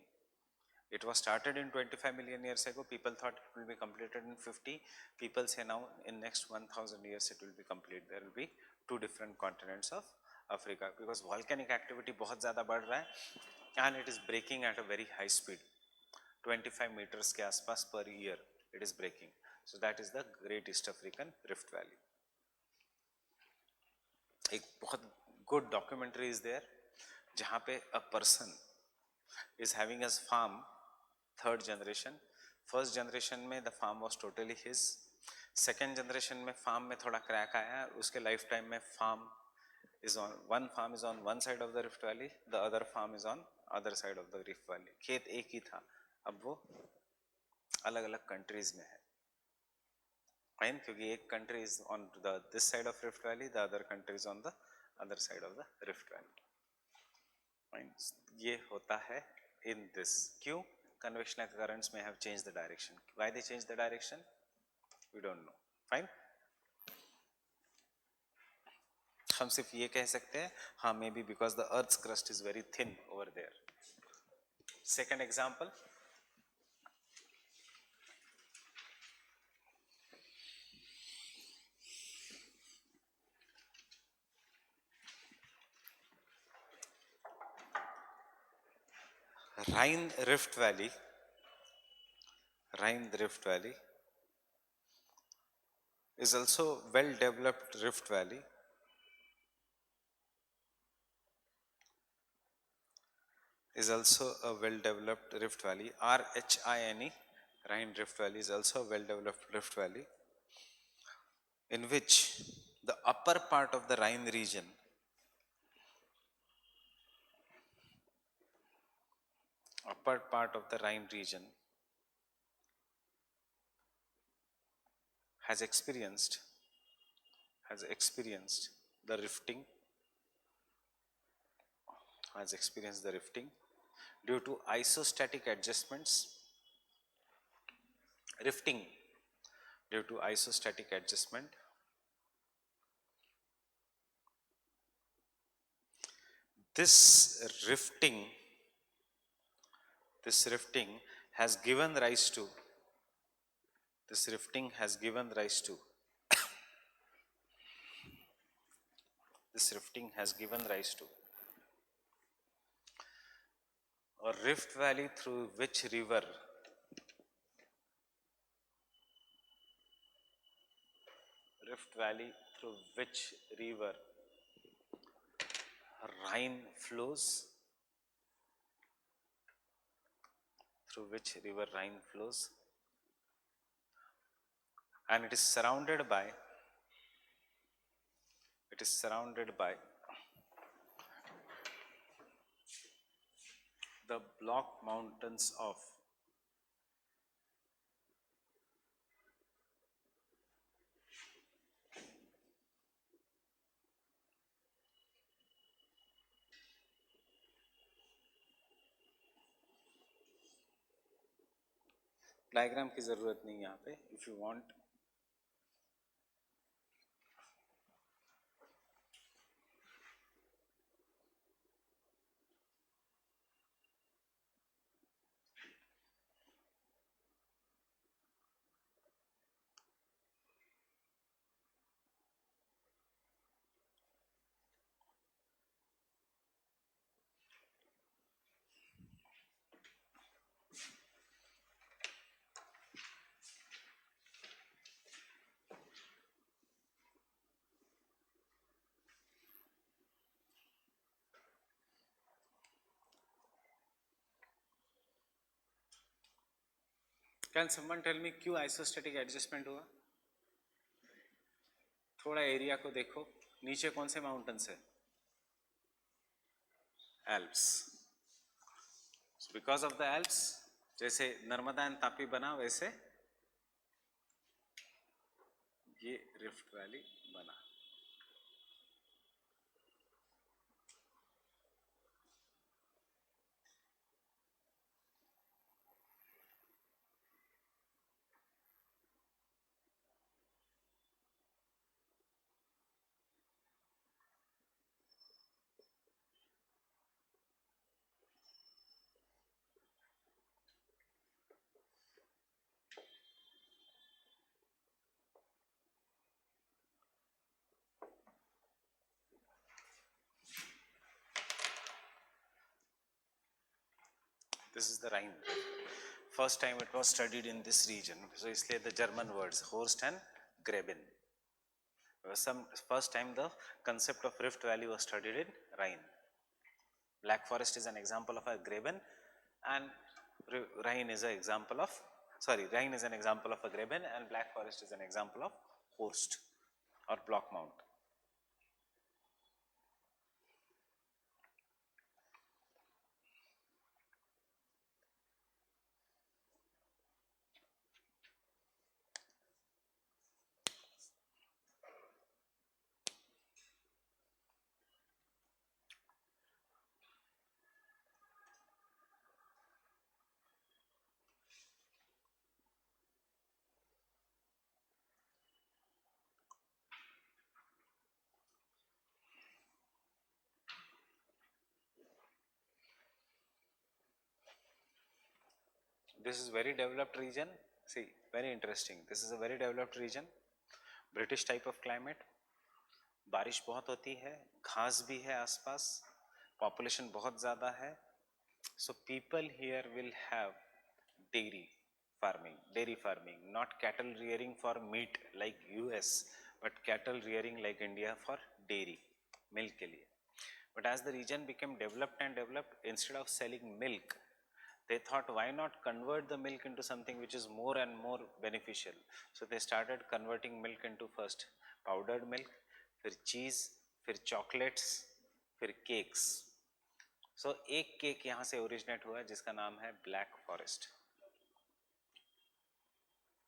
It was started in 25 million years ago. People thought it will be completed in 50. People say now in next 1000 years it will be complete. There will be two different continents of Africa because volcanic activity बहुत ज़्यादा बढ़ रहा है and it is breaking at a very high speed. 25 meters के आसपास per year it is breaking. So that is the Great East African Rift Valley. एक बहुत good documentary is there जहाँ पे a person is having his farm, third generation. First generation में the farm was totally his. Second generation में farm में थोड़ा crack आया, उसके lifetime में one farm is on one side of the Rift Valley, the other farm is on other side of the Rift Valley. खेत एक ही था, अब वो अलग अलग countries में है. Fine, क्योंकि एक country is on this side of Rift Valley, the other country is on the other side of the Rift Valley. Fine, ये होता है in this. क्यों? Convectional currents may have changed the direction. Why they changed the direction? We don't know. Fine. हम सिर्फ ये कह सकते हैं हाँ maybe because the Earth's crust is very thin over there. Second example. Rhine Rift Valley, Rhine Rift Valley is also well developed Rift Valley, is also a well developed Rift Valley. RHINE, Rhine Rift Valley is also a well developed Rift Valley in which the upper part of the Rhine region, upper part of the Rhine region has experienced the rifting, has experienced the rifting due to isostatic adjustments, rifting due to isostatic adjustment. This rifting, this rifting has given rise to, this rifting has given rise to, this rifting has given rise to a rift valley through which river, rift valley through which river Rhine flows, through which river Rhine flows, and it is surrounded by, it is surrounded by the block mountains of diagram की जरूरत नहीं यहाँ पे. If you want can someone tell me क्यों isostatic adjustment हुआ? थोड़ा area को देखो, नीचे कौन से माउंटेन्स है? Alps. Because of the Alps, जैसे नर्मदा एंड तापी बना वैसे ये रिफ्ट वैली बना. This is the Rhine. First time it was studied in this region. So इसलिए the German words Horst and Graben. First time the concept of Rift Valley was studied in Rhine. Black Forest is an example of a Graben, and Rhine is an example of, Rhine is an example of a Graben, and Black Forest is an example of Horst or Block Mount. This is very developed region. See, very interesting. This is a very developed region. British type of climate. बारिश बहुत होती है, घास भी है आसपास, population बहुत ज़्यादा है, So people here will have dairy farming, not cattle rearing for meat like US, but cattle rearing like India for dairy, milk के लिए. But as the region became developed and developed, instead of selling milk, they thought, why not convert the milk into something which is more and more beneficial. So they started converting milk into first powdered milk, फिर cheese, फिर chocolates, फिर cakes. So एक cake यहाँ से originate हुआ जिसका नाम है black forest.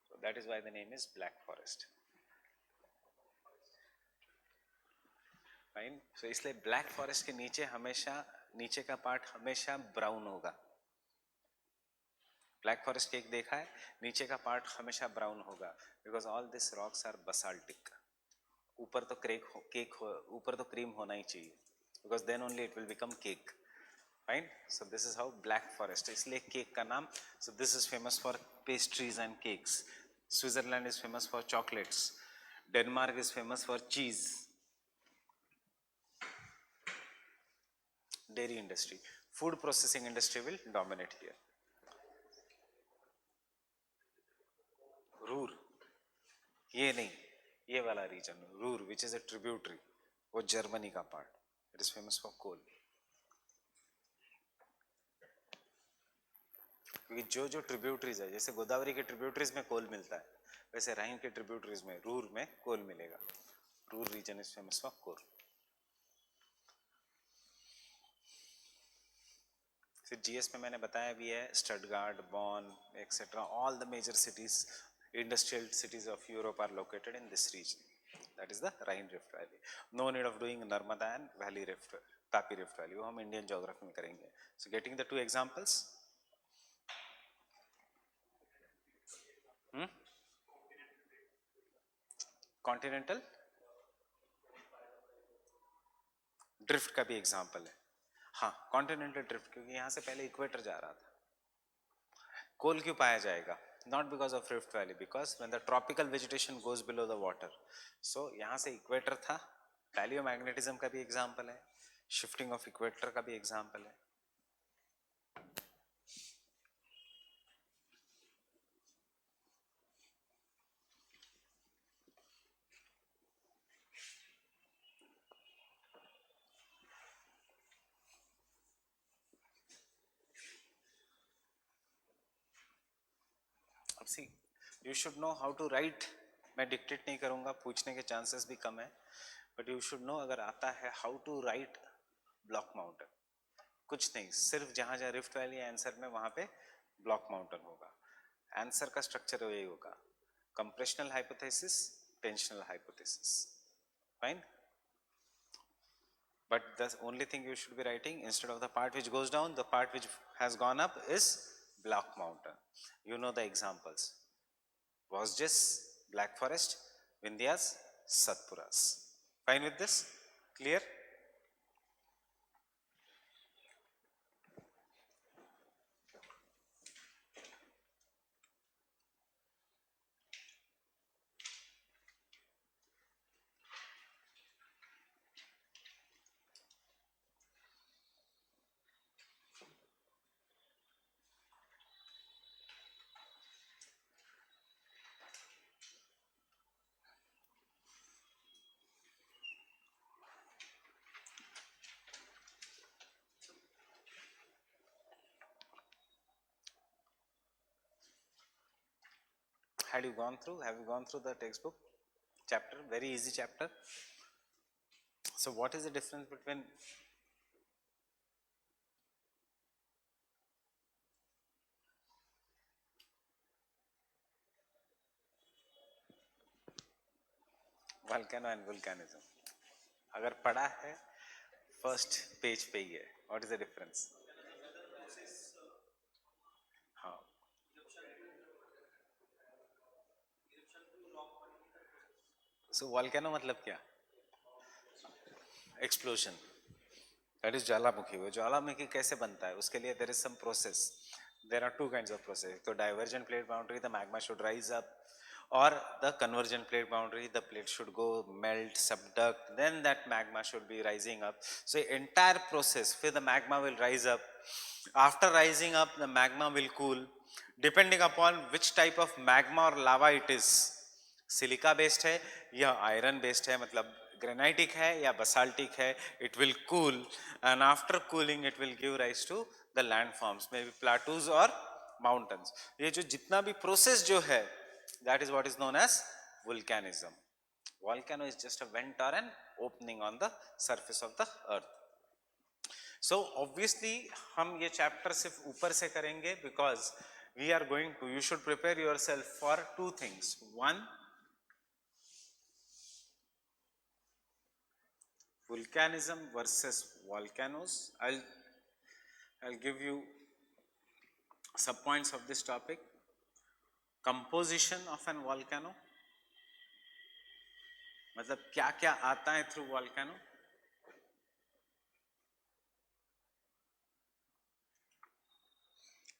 So that is why the name is Black Forest. Fine. So इसलिए ब्लैक फॉरेस्ट के नीचे हमेशा नीचे का पार्ट हमेशा ब्राउन होगा. ब्लैक फॉरेस्ट केक देखा है, नीचे का पार्ट हमेशा ब्राउन होगा because all this rocks are basaltic. ऊपर तो ऊपर तो क्रीम होना ही चाहिए because then only it will become cake. Fine. So this is how black forest. इसलिए केक का नाम. So this is famous for pastries and cakes. Switzerland is famous for chocolates. Denmark is famous for cheese. Dairy industry, food processing industry will dominate here. Ruhr, ये नहीं, ये वाला region Ruhr which is a tributary, वो Germany का part. It is famous for coal. क्योंकि जो tributaries है, जैसे गोदावरी के ट्रिब्यूटरीज में कोल मिलता है, वैसे राइन के ट्रिब्यूटरीज में रूर में कोल मिलेगा. Ruhr region is famous for coal. फिर जीएस में मैंने बताया भी है, Stuttgart, Bonn, etcetera, all the major cities, industrial cities of Europe are located in this region. That is the Rhine Rift Valley. No need of doing Narmada and Valley Rift, Tapi Rift Valley. वो हम Indian geography में करेंगे. So getting the two examples. Continental drift का भी example है. हाँ, continental drift, क्योंकि यहाँ से पहले इक्वेटर जा रहा था. कोल क्यों पाया जाएगा? Not because of rift valley, because when the tropical vegetation goes below the water. So यहाँ से इक्वेटर था. पैलियोमैग्नेटिज्म का भी एग्जाम्पल है, शिफ्टिंग ऑफ इक्वेटर का भी एग्जाम्पल है. अब see, you should know how to write. मैं डिक्टेट नहीं करूंगा, पूछने के चांसेस भी कम है, बट यू शुड नो अगर आता है how to write block mountain. कुछ नहीं, सिर्फ जहां जहां रिफ्ट वैली आंसर में वहां पे ब्लॉक माउंटेन होगा. आंसर का स्ट्रक्चर यही होगा, compressional hypothesis, tensional hypothesis. Fine. But the only thing you should be writing, instead of the part which goes down, the part which has gone up is Black Mountain. You know the examples. Vosges, Black Forest, Vindhyas, Satpuras. Fine with this? Clear? Have you gone through the textbook chapter? Very easy chapter. So what is the difference between volcano and volcanism? अगर पढ़ा है first page पे ही है. What is the difference? हाँ, so volcano मतलब क्या? Explosion. That is ज्वालामुखी. वो ज्वालामुखी कैसे बनता है, उसके लिए there is some process. There are two kinds of process. तो divergent plate boundary, the magma should rise up, or the convergent plate boundary, the plate should go melt, subduct, then that magma should be rising up. So entire process, फिर the magma will rise up, After rising up, the magma will cool depending upon which type of magma or lava it is. Silica based है या iron based है, मतलब granitic है या basaltic है, it will cool, and after cooling it will give rise to the landforms, maybe plateaus or mountains. ये जो जितना भी process जो है, that is what is known as volcanism. Volcano is just a vent or an opening on the surface of the earth. So obviously हम ये chapter सिर्फ ऊपर से करेंगे because we are going to, you should prepare yourself for two things. One, volcanism versus volcanoes. I'll give you sub points of this topic. Composition of an volcano, मतलब क्या क्या आता है through volcano.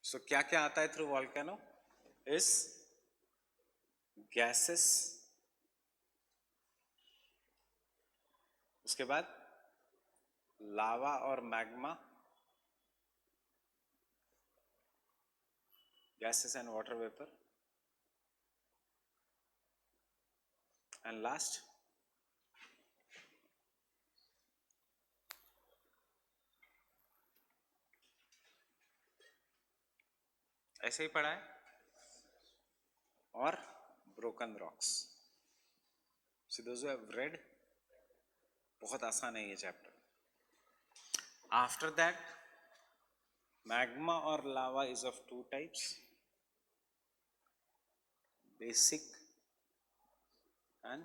So क्या क्या आता है through volcano is gases, उसके बाद लावा और magma, gases and water vapor, and last ऐसे ही पढ़ा है, और broken rocks. So those who have read, बहुत आसान है ये chapter. After that, magma or lava is of two types, basic and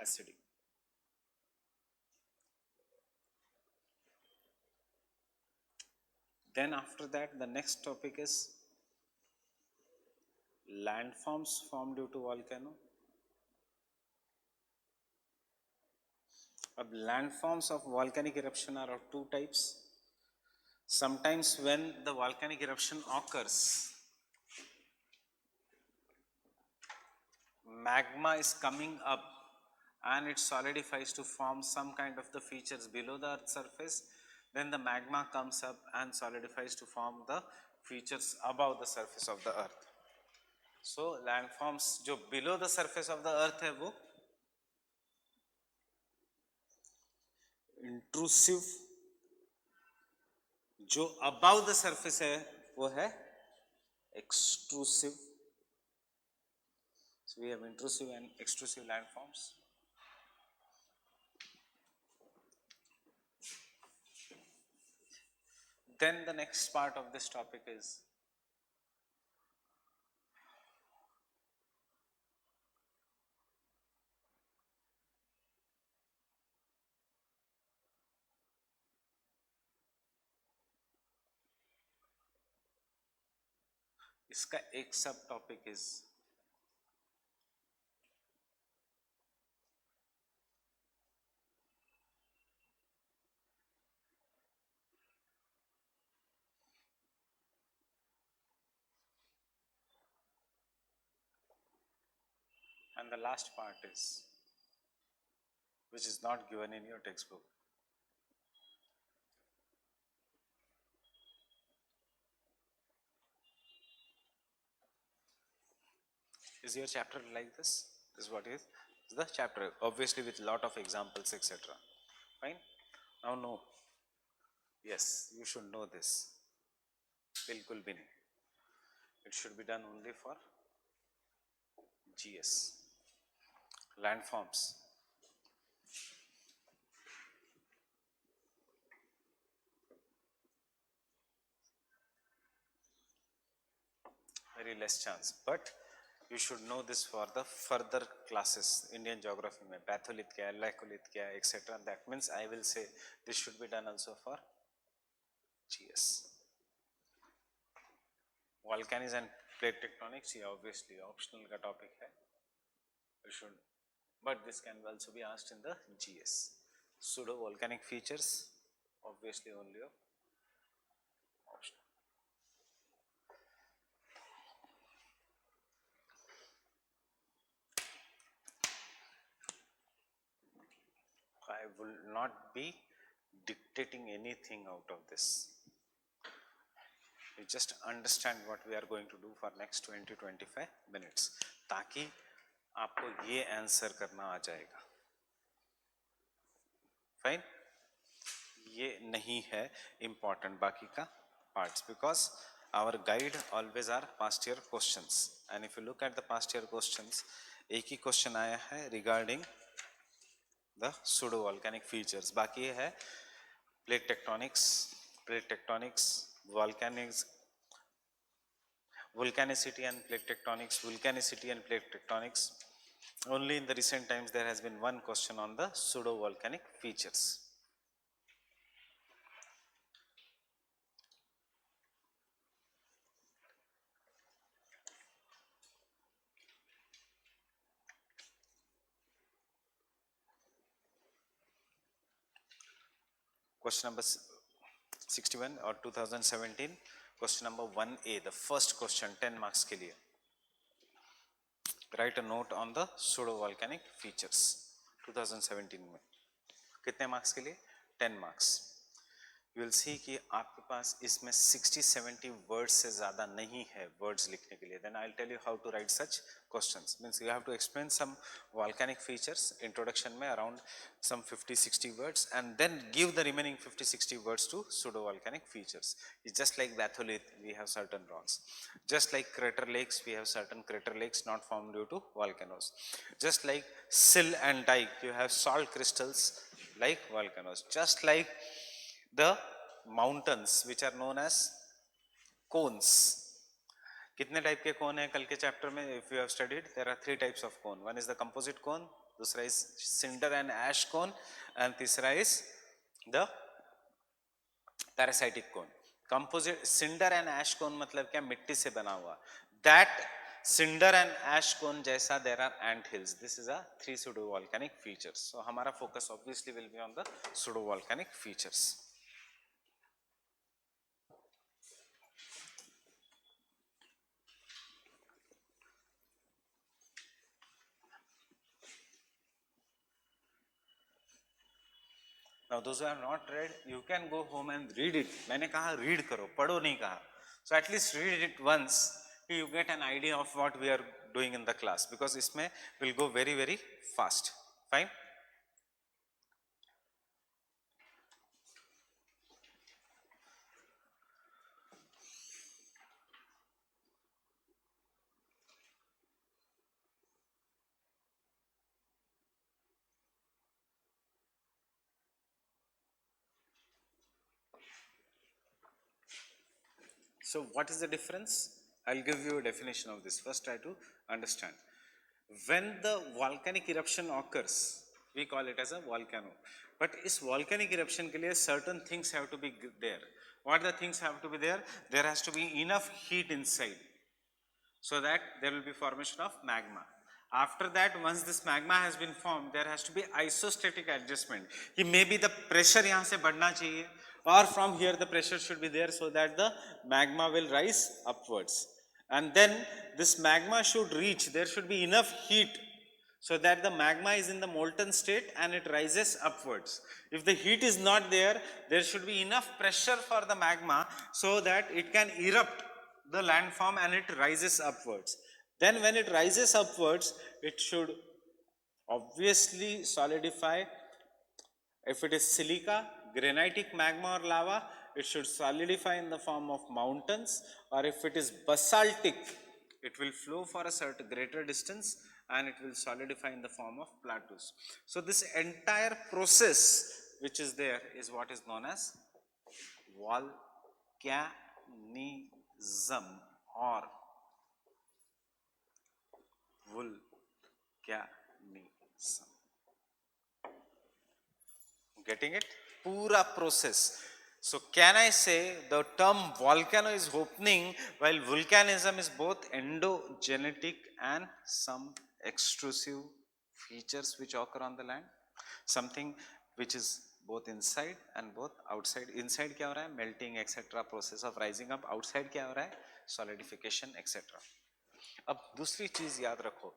acidic. Then after that, the next topic is landforms formed due to volcano. अब landforms of volcanic eruption are of two types. Sometimes when the volcanic eruption occurs, magma is coming up and it solidifies to form some kind of the features below the earth's surface. Then the magma comes up and solidifies to form the features above the surface of the earth. So landforms जो below the surface of the earth है वो intrusive, जो above the surface है वो है extrusive. So we have intrusive and extrusive landforms. Then the next part of this topic is इसका एक सब topic is and the last part is, which is not given in your textbook, is your chapter like this? This is what is the chapter, obviously with lot of examples, etc. Fine. Now no, yes, you should know this. बिल्कुल भी नहीं. It should be done only for GS. Landforms. Very less chance, but you should know this for the further classes. Indian geography में batholith क्या है, laccolith क्या है, etc. That means I will say this should be done also for GS. Volcanics and plate tectonics, ये obviously optional का topic है. You should, but this can also be asked in the GS. Pseudo volcanic features, obviously only optional. I will not be dictating anything out of this. You just understand what we are going to do for next 20-25 minutes ताकि आपको ये answer करना आ जाएगा. Fine. ये नहीं है important बाकी का parts because our guide always are past year questions and if you look at the past year questions एक ही question आया है regarding the pseudo volcanic features. बाकी ये है plate tectonics, volcanics, volcanicity and plate tectonics. Only in the recent times there has been one question on the pseudo volcanic features. Question number 61 or 2017, question number 1A, the first question 10 marks के लिए. Write a note on the pseudo volcanic features 2017 में. कितने marks के लिए? 10 marks. You will see कि आपके पास इसमें 60-70 words से ज़्यादा नहीं है words लिखने के लिए. Then I'll tell you how to write such questions. Means you have to explain some volcanic features. Introduction में around some 50-60 words and then give the remaining 50-60 words to pseudo volcanic features. It's just like batholith, we have certain rocks. Just like crater lakes, we have certain crater lakes not formed due to volcanoes. Just like sill and dike, you have salt crystals like volcanoes. Just like the mountains which are known as cones. कितने type के कोन है कल के chapter में if you have studied there are 3 types of cone. One is the composite cone, दूसरा is cinder and ash cone and तीसरा is the parasitic cone. Composite cinder and ash cone मतलब क्या, मिट्टी से बना हुआ. That cinder and ash cone जैसा there are ant hills. This is a 3 pseudo volcanic features. So हमारा focus obviously will be on the pseudo volcanic features. Now those who have not read, you can go home and read it. मैंने कहा read करो, पढ़ो नहीं कहा. So at least read it once, you get an idea of what we are doing in the class because इसमें will go very fast. Fine. So what is the difference? I'll give you a definition of this. First try to understand. When the volcanic eruption occurs, we call it as a volcano. But इस volcanic eruption के लिए certain things have to be there. What the things have to be there? There has to be enough heat inside so that there will be formation of magma. After that, once this magma has been formed, there has to be isostatic adjustment. कि maybe the pressure यहाँ से बढ़ना चाहिए or from here the pressure should be there so that the magma will rise upwards. And then this magma should reach, there should be enough heat so that the magma is in the molten state and it rises upwards. If the heat is not there, there should be enough pressure for the magma so that it can erupt the landform and it rises upwards. Then when it rises upwards, it should obviously solidify. If it is silica, granitic magma or lava, it should solidify in the form of mountains, or if it is basaltic, it will flow for a certain greater distance and it will solidify in the form of plateaus. So this entire process which is there is what is known as volcanism or volcanism. Getting it? Pura process. So can I say the term volcano is opening while volcanism is both endogenetic and some extrusive features which occur on the land? Something which is both inside and both outside. Inside क्या हो रहा है? Melting etc. process of rising up. Outside क्या हो रहा है? Solidification etc. अब दूसरी चीज याद रखो.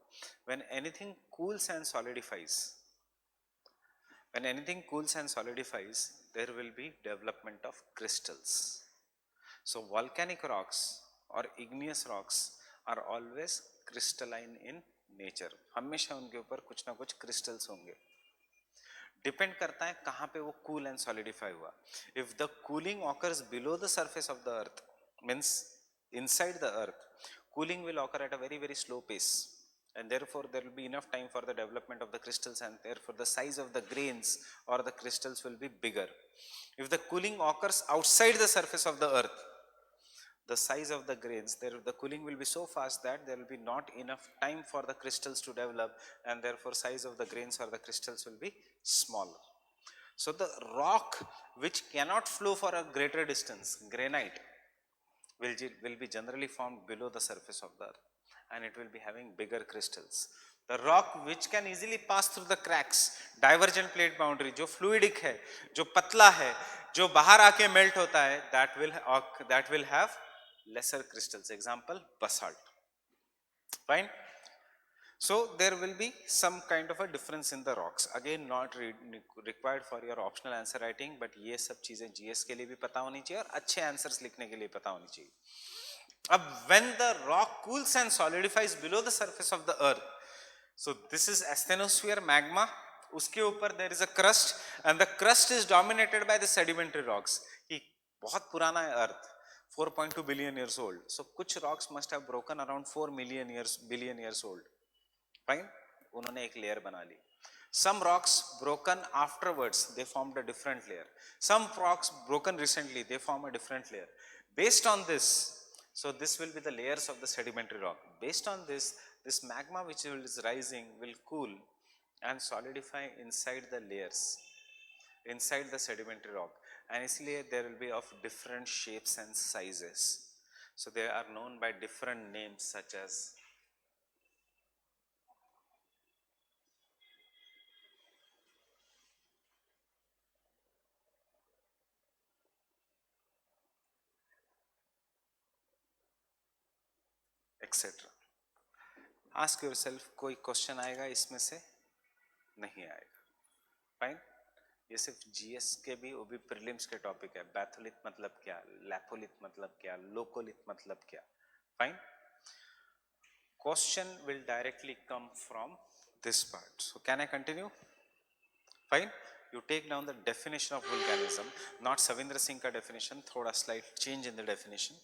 When anything cools and solidifies, there will be development of crystals. So volcanic rocks or igneous rocks are always crystalline in nature. हमेशा उनके ऊपर कुछ ना कुछ crystals होंगे. डिपेंड करता है कहाँ पे वो कूल एंड सॉलिडिफाई हुआ. If the cooling occurs below the surface of the earth, means inside the earth, cooling will occur at a very very slow pace, and therefore there will be enough time for the development of the crystals, and therefore the size of the grains or the crystals will be bigger. If the cooling occurs outside the surface of the earth, the size of the grains, the cooling will be so fast that there will be not enough time for the crystals to develop, and therefore size of the grains or the crystals will be smaller. So the rock which cannot flow for a greater distance, granite, will be generally formed below the surface of the earth, and it will be having bigger crystals. The rock which can easily pass through the cracks, divergent plate boundary, जो fluidic है, जो पतला है, जो बाहर आके melt होता है, that will have lesser crystals. Example, basalt. Fine. So there will be some kind of a difference in the rocks. Again, not required for your optional answer writing, but ये सब चीजें GS के लिए भी पता होनी चाहिए और अच्छे answers लिखने के लिए पता होनी चाहिए. अब when the rock cools and solidifies below the surface of the earth, so this is asthenosphere magma, उसके ऊपर there is a crust, and the crust is dominated by the sedimentary rocks. कि बहुत पुराना है earth, 4.2 billion years old. So कुछ rocks must have broken around 4 billion years old. Fine, उन्होंने एक layer बना ली. Some rocks broken afterwards, they formed a different layer. Some rocks broken recently, they form a different layer. Based on this, so this will be the layers of the sedimentary rock. Based on this, this magma which is rising will cool and solidify inside the layers, inside the sedimentary rock, and इसलिए there will be of different shapes and sizes. So they are known by different names such as etc. Ask yourself, कोई question आएगा इसमें से? नहीं आएगा. Fine. ये सिर्फ GS के भी, वो भी प्रीलिम्स के टॉपिक है. बैथोलिथ मतलब क्या, लैपोलिथ मतलब क्या, लोकोलिथ मतलब क्या. Fine. Question will directly come from this part. So can I continue? Fine. You take down the definition of volcanism, not Savindra Singh ka definition, thoda slight change in the definition.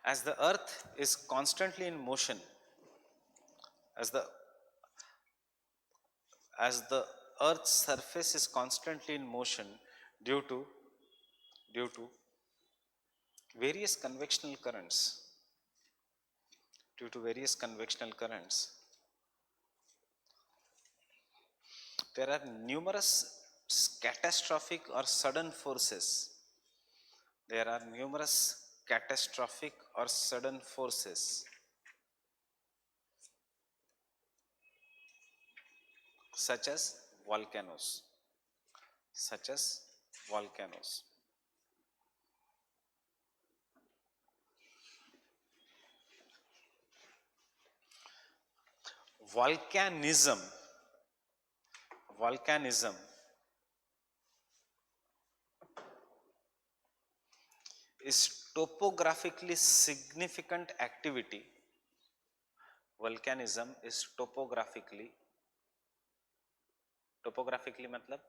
As the earth is constantly in motion, as the earth's surface is constantly in motion due to various convectional currents, there are numerous catastrophic or sudden forces. Such as volcanoes. Volcanism is topographically significant activity. Volcanism is topographically मतलब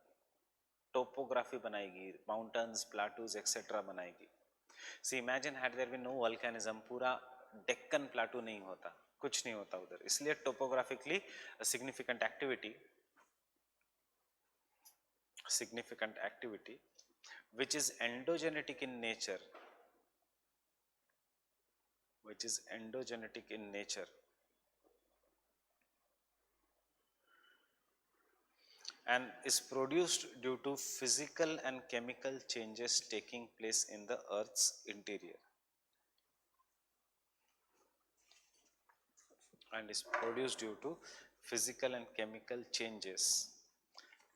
topography बनाएगी, mountains, plateaus, etc. बनाएगी. See, imagine had there been no volcanism, पूरा Deccan plateau नहीं होता, कुछ नहीं होता उधर. इसलिए topographically a significant activity which is endogenetic in nature, and is produced due to physical and chemical changes taking place in the earth's interior. And is produced due to physical and chemical changes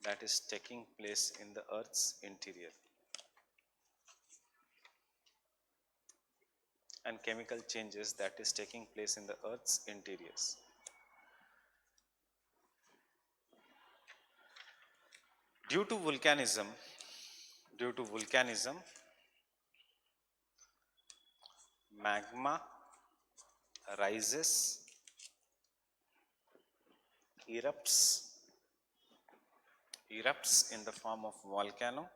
that is taking place in the earth's interior. And chemical changes that is taking place in the earth's interiors. due to volcanism, due to volcanism, magma rises, erupts in the form of volcano.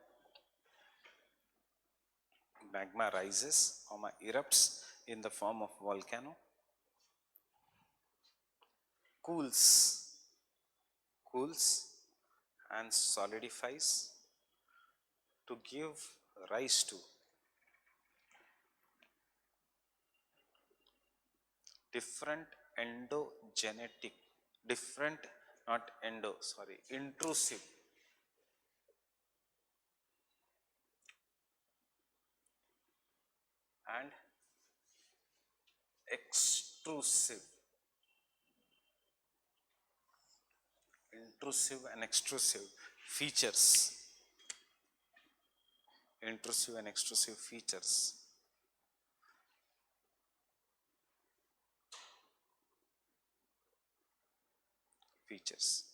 Magma rises, erupts in the form of volcano, cools and solidifies to give rise to different endogenetic, different, not endo, sorry, intrusive and extrusive, intrusive and extrusive features, intrusive and extrusive features features.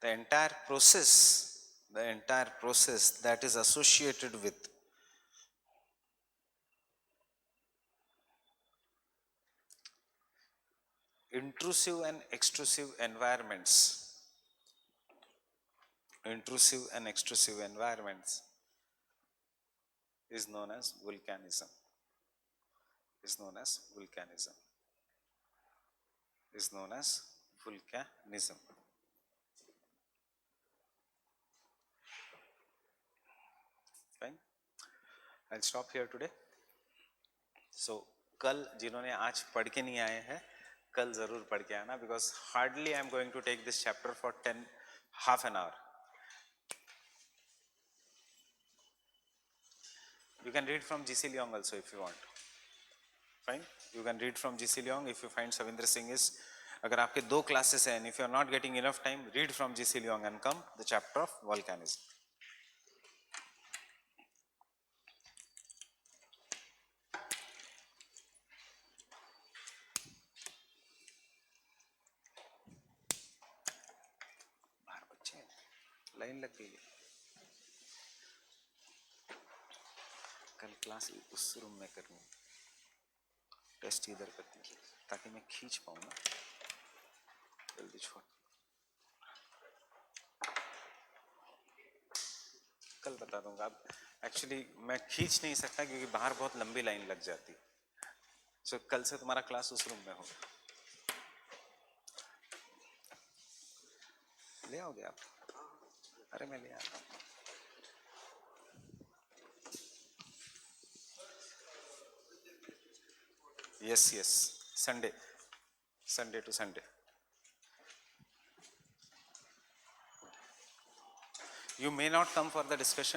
The entire process that is associated with intrusive and extrusive environments, intrusive and extrusive environments is known as volcanism, is known as volcanism, is known as volcanism. Fine. I'll stop here today. So कल जिन्होंने आज पढ़ के नहीं आए हैं कल जरूर पढ़ के आना, because hardly I'm going to take this chapter for half an hour. You can read from G.C. Leong also if you want. Fine. You can read from G.C. Leong if you find Savindra Singh is, अगर आपके 2 classes हैं and if you are not getting enough time, read from G.C. Leong and come the chapter of volcanism. बाहर बच्चे line लग गई है. कल class उस रूम में करनी, टेस्ट इधर करती है ताकि मैं खींच पाऊँ ना, जल्दी छोड़. कल बता दूंगा. अब एक्चुअली मैं खींच नहीं सकता क्योंकि बाहर बहुत लंबी लाइन लग जाती. सो कल से तुम्हारा क्लास उस रूम में होगा. ले आओगे आप? अरे मैं ले आता हूँ. Yes, Sunday to Sunday. You may not come for the discussion.